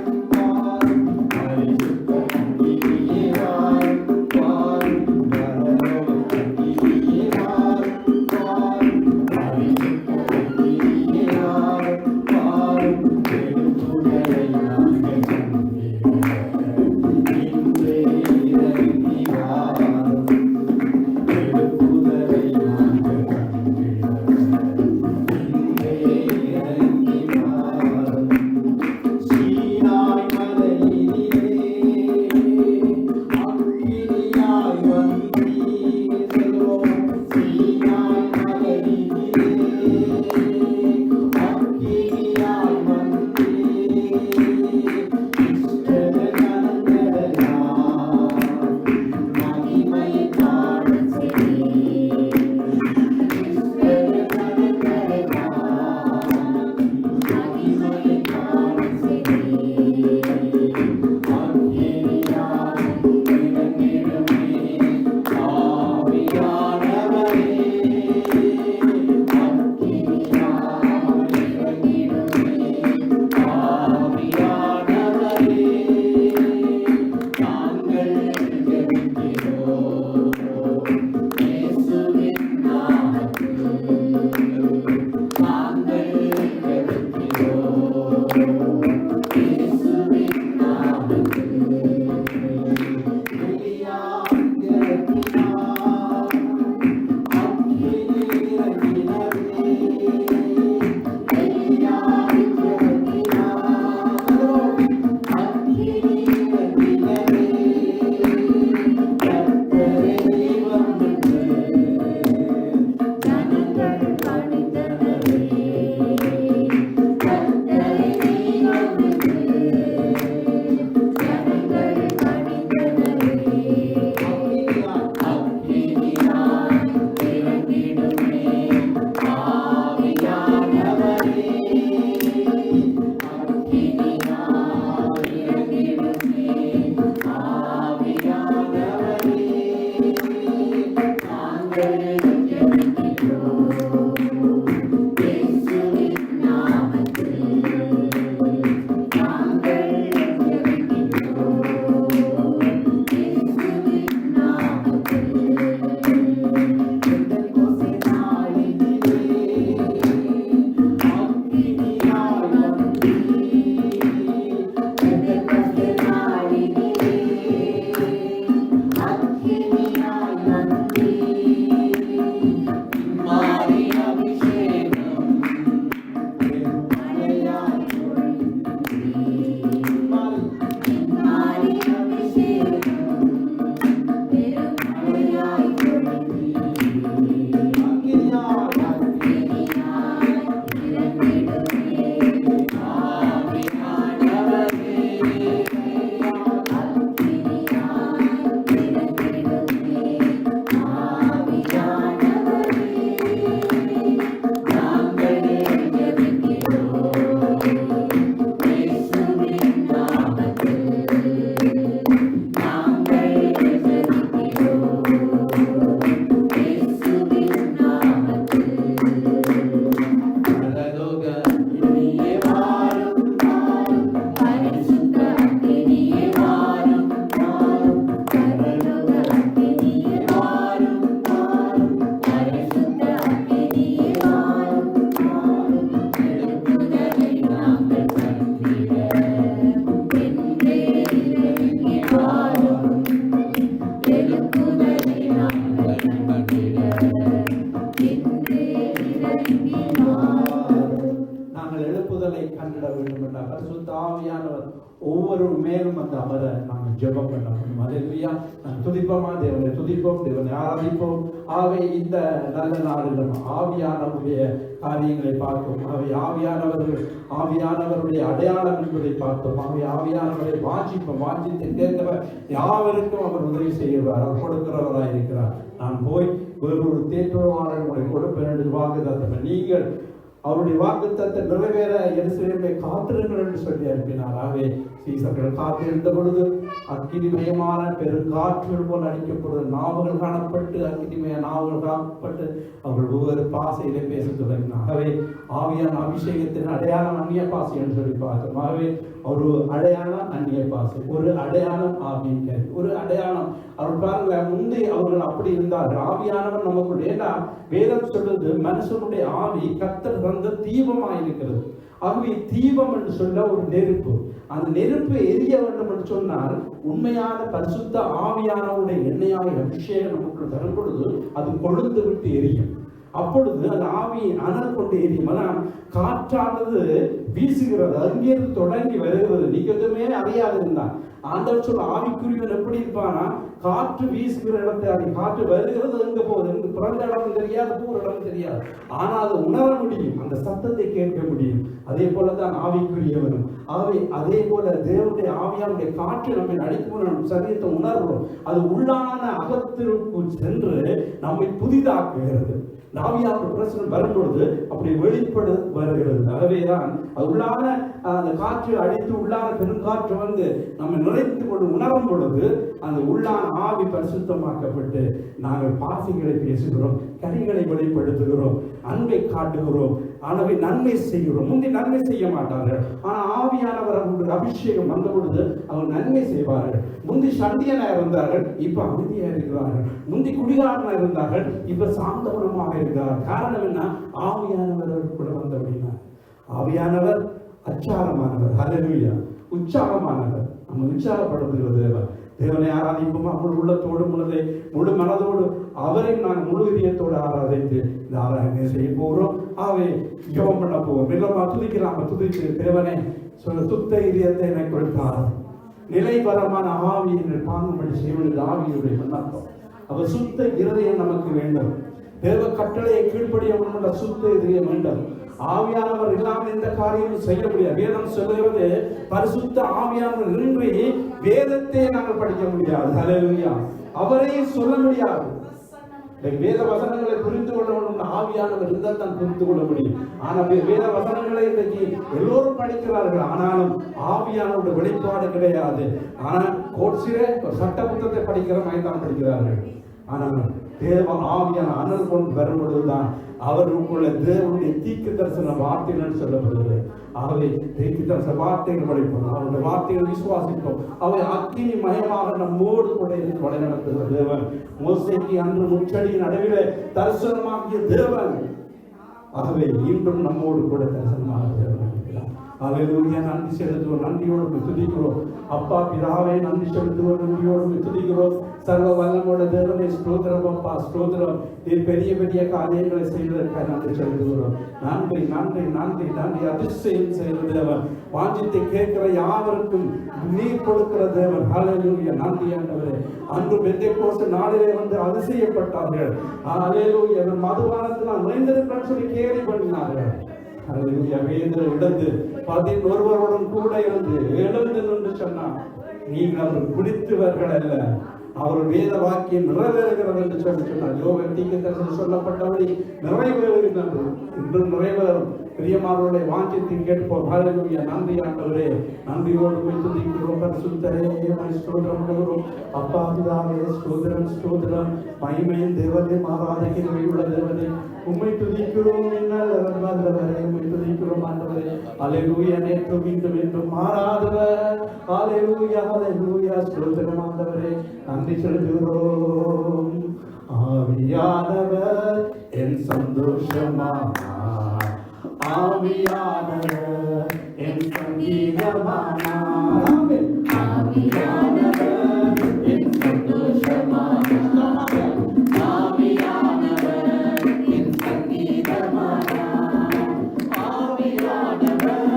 ஒவ்வொரு மேலும் அந்த அமர நாங்கள் ஜெபம் பண்ணணும். அல்லேலூயா. நாங்கள் துதிப்போமா, தேவனை துதிப்போம், தேவனை ஆராதிப்போம். ஆகவே இந்த நல்ல நாளிலும் ஆவியானவருடைய காரியங்களை பார்த்தோம். ஆகவே ஆவியானவருடைய அடையாளம் என்பதை பார்த்தோம். ஆகவே ஆவியானவரை வாஞ்சித்து கேட்கிறவர் யாவருக்கும் அவர் உதவி செய்கிறார், அவர் கொடுக்கிறவராக இருக்கிறார். நான் போய் வேறொரு தேற்றவாளர் உங்களை கொடுப்பேன் என்று வாக்குத்தத்தம் நீங்கள் அவருடைய வாக்குத்தத்தை நிறைவேற எருசலேமை காத்திருங்கள் என்று சொல்லி அனுப்பினார். ஆகவே சீசர்கள் காத்திருந்த பொழுது அக்கினிமயமான பெருங்காற்றுகள் போல் அடிக்கப்படும் நாவுகள் காணப்பட்டு அக்கினிமய நாவுகள் காணப்பட்டு அவர்கள் ஒவ்வொரு பாசையிலே பேச தொடங்கினார். ஆகவே ஆவியான அபிஷேகத்தின் அடையாளம் அந்நிய பாசை என்று சொல்லி பார்த்தோம். ஆகவே ஒரு அடையாளம் அந்நிய பாசை, ஒரு அடையாளம் ஆவியின் கருவி, ஒரு அடையாளம். அவர் பாருங்க, முந்தி அவர்கள் அப்படி இருந்தார்கள். ஆவியானவர் நமக்குள்ள, ஏன்னா வேதம் சொல்றது மனுஷனுடைய ஆவி கர்த்தர் தந்த தீபமாய் இருக்கிறது. ஆகவே தீபம் என்று சொல்ல ஒரு நெருப்பு, அந்த நெருப்பு எரிய வேண்டும் என்று சொன்னால் உண்மையான பரிசுத்த ஆவியானவருடைய எண்ணெயாய் அபிஷேகம் நமக்கு தரும் பொழுது அது கொழுந்து விட்டு எரியும். அப்பொழுது அந்த ஆவி அனல் கொண்டு எரியும். ஆனால் காற்றானது வீசுகிறது, அங்கிருந்து தொடங்கி வருகிறது. நீங்க எதுவுமே அறியாது இருந்தான் ஆண்டவர் சொல்ல ஆவிக்குரியவன் எப்படி இருப்பானா, காற்று வீசுகிற இடத்தை அது காற்று வருகிறது, எங்க போகுது, எங்க பிறந்த இடம் தெரியாது, போகிற இடம் தெரியாது, ஆனால் அதை உணர முடியும், அந்த சத்தத்தை கேட்க முடியும். அதே போலதான் ஆவிக்குரியவனும். ஆகவே அதே போல தேவனுடைய ஆவியானுடைய காற்று நம்மை அடிக்கும், நம் சரீரத்தை உணர்கிறோம். அது உள்ளான அகத்திற்கு சென்று நம்மை புதிதாக்குகிறது. ஆவியானவர் பிரச்சனை வரும்பொழுது அப்படி வெளிப்படு வருகிறது. ஆகவேதான் அது உள்ளான அந்த காற்று அடித்து உள்ளான பெருங்காற்று வந்து நம்ம நிறைத்து கொண்டு உணரும் பொழுது அந்த உள்ளான ஆவி பரிசுத்தமாக்கப்பட்டு நாங்கள் பாசிகளை பேசுகிறோம், கனிகளை வெளிப்படுத்துகிறோம், அன்பை காட்டுகிறோம், ஆனவை நன்மை செய்கிறோம். முந்தி நன்மை செய்ய மாட்டார்கள், ஆனால் ஆவியானவர் அவர்களுடைய அபிஷேகம் வந்த பொழுது அவர் நன்மை செய்வார்கள். முந்தி சண்டியனா இருந்தார்கள், இப்ப அமைதியா இருக்கிறார்கள். முந்தி குடிகாரனா இருந்தார்கள், இப்ப சாந்தகுணமாக இருக்கிறார். காரணம் என்ன? ஆவியானவர் கூட வந்த அப்படின்னா ஆவியானவர் அச்சாரமானவர். ஹல்லேலூயா. உற்சாகமானவர். நம்ம உற்சாகப்படுத்துகிற தேவன். தேவனை ஆராதிப்போமா? முழு உள்ளத்தோடு முழு மனதோடு அவரையும் நாங்கள் முழு இதயத்தோடு ஆராதித்து இந்த ஆராதனை செய்ய போகிறோம். ஆகவே ஜெபம் பண்ண போவோம். மெல்லமா துதிக்கலாம். துதிச்சு தேவனே சுத்த இதயத்தை எனக்கு கொடுத்தார், நிலைபரமான ஆவியை தாங்கும்படி செய்வது ஆவியுடைய விண்ணப்பம். அவர் சுத்த இருதயம் நமக்கு வேண்டும். தேவ கட்டளையை கீழ்ப்படிய உள்ள சுத்த இதயம் வேண்டும். ஆவியானவர் இல்லாமல் எந்த காரியமும் செய்ய முடியாது. வேதம் சொல்லுகிறது பரிசுத்த ஆவியானவர் இன்றி வேதத்தை நாங்கள் படிக்க முடியாது. ஹல்லேலூயா. அவரை சொல்ல முடியாது. வேத வசனங்களை புரிந்து கொள்ள வேண்டும். ஆவியானவர் இருந்தால் தான் புரிந்து கொள்ள முடியும். ஆனால் வேத வசனங்களை இன்றைக்கு எல்லோரும் படிக்கிறார்கள், ஆனாலும் ஆவியானவருடைய வெளிப்பாடு கிடையாது. ஆனால் கோட்சிலே சட்ட புத்தகத்தை படிக்கிற மாதிரி தான் படிக்கிறார்கள். ஆனால் தேவ ஆவியான அனல் கொண்டு வரும்பொழுதுதான் அவருக்குள்ள தேவனுடைய தீர்க்க தரிசன வார்த்தைகள் சொல்லப்படுகிறது. ஆகவே தீர்க்க தரிசன வார்த்தைகள் படிப்போம், அவருடைய வார்த்தைகளை விசுவாசிப்போம். அவை அக்கினி மயமாக நம்மோடு கூட இருந்து வழிநடத்துகிற தேவன். மோசேக்கு அன்று முச்சடியின் நடுவிலே தரிசனமாகிய தேவன். ஆகவே இன்றும் நம்மோடு கூட தரிசனமாக தேவன் இருக்கிறார். ஹல்லேலூயா. நன்றி செலுத்துவோம், நன்றியோடு துதிக்கிறோம். அப்பா பிதாவே நன்றி செலுத்துவோம், நன்றியோடு துதிக்கிறோம். சர்வ வல்லமோட தேவனை ஸ்தோத்திரம். அப்பா ஸ்தோத்திரம். நீ பெரிய பெரிய காரியங்களை செய்வதற்காக நன்றி செலுத்துகிறோம். நன்றி நன்றி நன்றி நன்றி. அதிசயம் செய்கிற தேவன், வாஞ்சித்தை கேட்கிற யாவருக்கும் நீர் கொடுக்கிற தேவன். ஹல்லேலூயா. நன்றி ஆண்டவரே. அன்று பெந்தேகோஸ்து நாளிலே வந்து அதிசயப்பட்டார்கள். ஹல்லேலூயா. மதுபானத்தினால் நிறைந்திருக்கிறேன்னு சொல்லி கேலி பண்ணினார்கள். ஹல்லேலூயா. வேதனை இடந்து 11 கூட இருந்து எழுந்து நின்று சொன்னார், நீங்கள் அவர் குடித்தவர்கள் அல்ல, அவர் வேத வாக்கியம் நிறைவேறுகிறது என்று சொன்னார். யோவேல் தீர்க்கதரிசனம் சொல்லப்பட்டபடி நிறைவேறுகிறது, இன்றும் நிறைவேறும். பிரியமானவருடைய வாஞ்சியத்தை கேட்போம். ஹல்லேலூயா. நன்றி ஆண்டவரே. நன்றியோடு துதிக்கிறோம். பரிசுத்தரே ஸ்தோத்திரம் பண்ணுகிறோம். அப்பா பிதாவே ஸ்தோத்திரம் ஸ்தோத்திரம். மகிமையின் தேவனே, ஆராதனை உள்ள தேவனே, உம்மை துதிக்கிறோம். வல்லவரே, உம்மை துதிக்கிறோம் ஆண்டவரே. ஹல்லேலூயா. நேற்று மீண்டும் என்றும் மாறாதவர். ஹல்லேலூயா ஹல்லேலூயா. ஸ்தோத்திரம் ஆண்டவரே. நன்றி செலுத்துகிறோம். ஆவியானவர் என் சந்தோஷமானார், ஆவியானவர் என் சங்கீதமானார், ஆவியானவர் என் சந்தோஷமானார், ஆவியானவர் என் சங்கீதமானார், ஆவியானவர்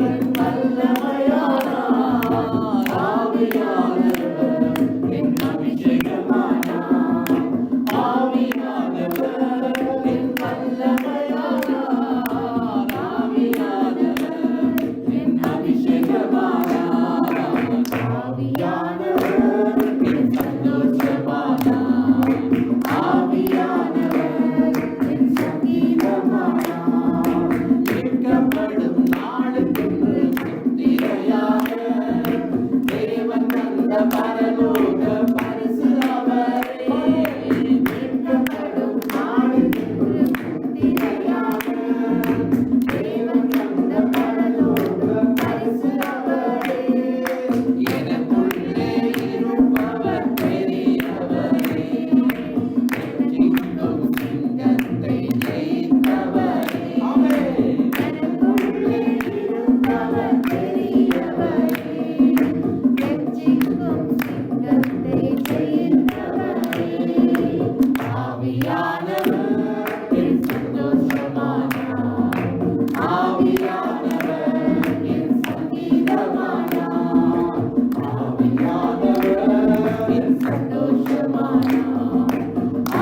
என் வல்லமையானார், ஆவியானவர் என் அபிஷேகமானார், ஆவியானவர் என் வல்லமையானார், ஆவியானவர் என் அபிஷேகமானார், ஆவியானவர் என் சந்தோஷமானார், ஆவியானவர் என் சங்கீதமானார், மீட்கப்படும் நாளுக்கென்று முத்திரையாக தேவன் தந்த பரலோக பரிசு அவரே. மீட்கப்படும் நாளுக்கென்று முத்திரையாக தேவன் தந்த பரலோக பரிசு அவரே. எனக்குள்ளே இருப்பவர் பெரியவரே, எங்கும் சிங்கத்தை ஜெயித்தவரே. எனக்குள்ளே இருப்பவர் பெரியவரே, எங்கும் சிங்கத்தை ஜெயித்தவரே. ஆவியானவர் என் சந்தோஷமானார், ஆவியானவர் என் சங்கீதமானார், ஆவியானவர் என் சந்தோஷமானார்,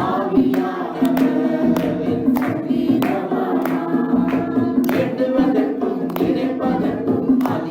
ஆவியானவர் என் சங்கீதமானார். எண்ணுவதற்கும் நினைப்பதற்கும் அதிகமானவர்,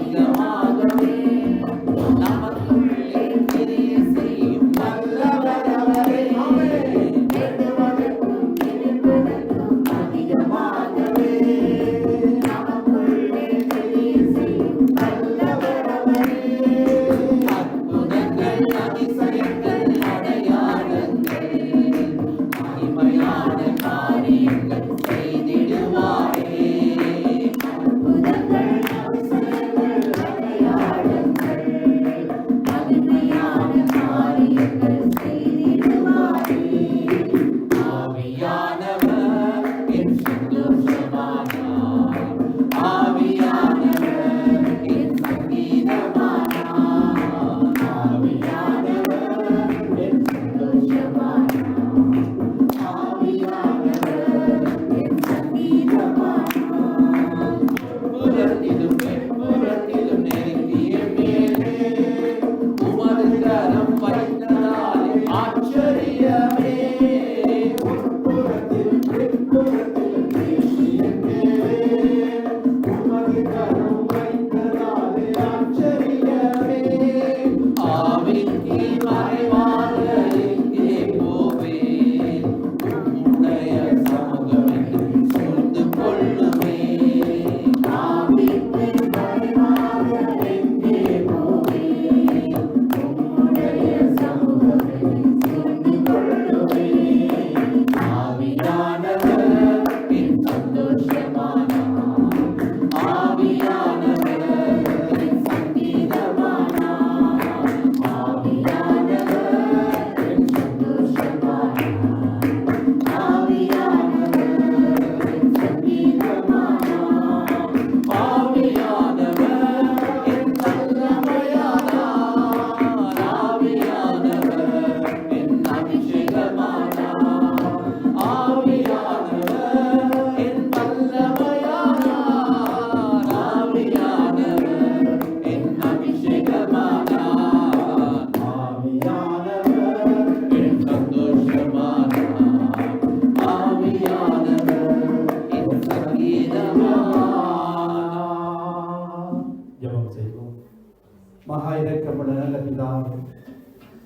மகா இரக்கமுள்ள நல்ல பிதாவே,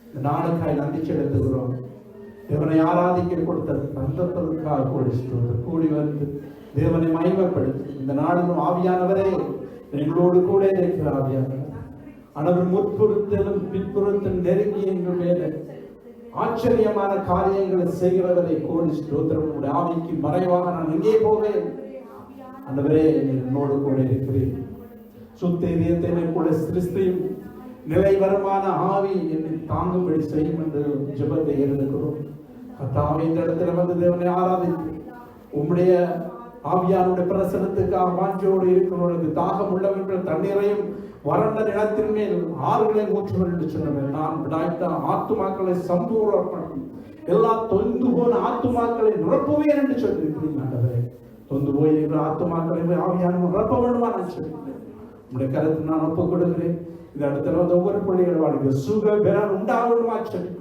இந்த நாளுக்காய் நன்றி செலுத்துகிறோம். தேவனை ஆராதிக்க கொடுத்த சந்தர்ப்பத்திற்காக கூடி வந்து தேவனை மகிமைப்படுத்தி இந்த நாளிலும் ஆவியானவரே எங்களோடு கூட இருக்கிற ஆவியானவர் அனைவர் முற்புறத்திலும் பிற்புறத்திலும் நெருங்கி எங்கள் மேலே ஆச்சரியமான காரியங்களை செய்கிறவரை கோடி ஸ்தோத்திரம். உடைய ஆவிக்கு மறைவாக நான் எங்கே போவேன்? ஆண்டவரே, என்னோடு கூட இருக்கிறேன். சுத்த இதயத்தை கூட சிருஷ்டியும் நிலைவரமான ஆவி என்னை தாங்கும்படி செய்யும் என்று ஜெபத்தை ஏறெடுக்கிறோம். கர்த்தாவே, இந்த இடத்துல வந்து தேவனை ஆராதித்து உம்முடைய ஆவியானுடைய பிரசனத்துக்காக வாஞ்சோடு இருக்கிறவர்களுக்கு தாகம் உள்ளவர்கள் தண்ணீரையும் வறண்ட நிலத்தின் மேல் ஆறுகளை ஊற்றுவர் என்று சொன்னவர். நான் விடாய்த்த ஆத்துமாக்களை சம்பூர்ணப்படுத்தி எல்லா தொந்து போன ஆத்துமாக்களை நிரப்புவேன் என்று சொல்லியிருக்கிறீங்க. தொந்து போய் இருக்கிற ஆத்துமாக்களை ஆவியான நிரப்ப வேண்டுமா நான் சொல்லியிருக்கிறேன். உங்களுடைய கருத்து நான் ஒப்புக் கொடுக்கிறேன். இந்த இடத்துல வந்து ஒவ்வொரு பிள்ளைகள் வாழ்க்கை சுக பெறன் உண்டாகணுமா சொல்லி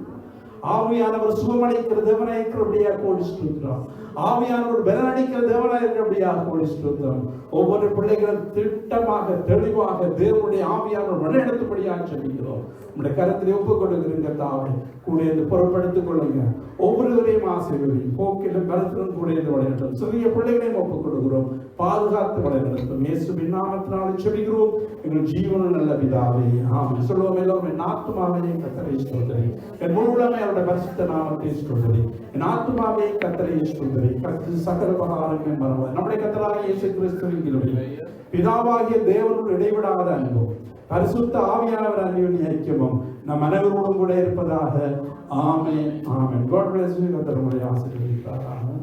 ஆவியானவர் சுகமளிக்கிற தேவனாய் இருக்கிறபடியா கோடி ஸ்தோத்திரம். ஆவியானவர் பலனளிக்கிற தேவனாய் இருக்கிறபடியா கோடி ஸ்தோத்திரம். ஒவ்வொரு பிள்ளைகளும் திட்டமாக தெளிவாக தேவனுடைய ஆவியானவர் வழிநடத்தும்படியாக சொல்லிக்கிறோம். உங்களுடைய கருத்திலே ஒப்புக் கொடுக்கிறீங்க. தாவை கூட இருந்து பொறுப்படுத்திக் கொள்ளுங்க. ஒவ்வொருவரையும் ஆசீர்வதியும் போக்கிலும் பலத்திலும் கூட இருந்து வழிநடத்தும். சிறிய பிள்ளைகளையும் ஒப்புக் கொடுக்கிறோம். பாதுகாத்து வழிநடத்தும். இயேசுவின் நாமத்தினாலே சொல்கிறோம் எங்கள் ஜீவனும் நல்ல பிதாவே, ஆமென். சொல்லுவோம் எல்லோரும். என் ஆத்துமாவே கர்த்தரை ஸ்தோத்திரி, என் முழு உள்ளமே அவருடைய பரிசுத்த நாமத்தை ஸ்தோத்திரி. என் ஆத்துமாவே கர்த்தரை ஸ்தோத்திரி. கர்த்தர் சகல உபகாரங்களையும் மறவாது. நம்முடைய கர்த்தராகிய இயேசு கிறிஸ்துவின் கிருபை, பிதாவாகிய தேவனோடு இடைவிடாத அன்பும் பரிசுத்த ஆவியானவர் அன்பின் ஐக்கியமும் நம் அனைவரோடும் கூட இருப்பதாக. ஆமென், ஆமென். God bless you. கர்த்தர் உங்களை ஆசீர்வதிப்பார். ஆமென்.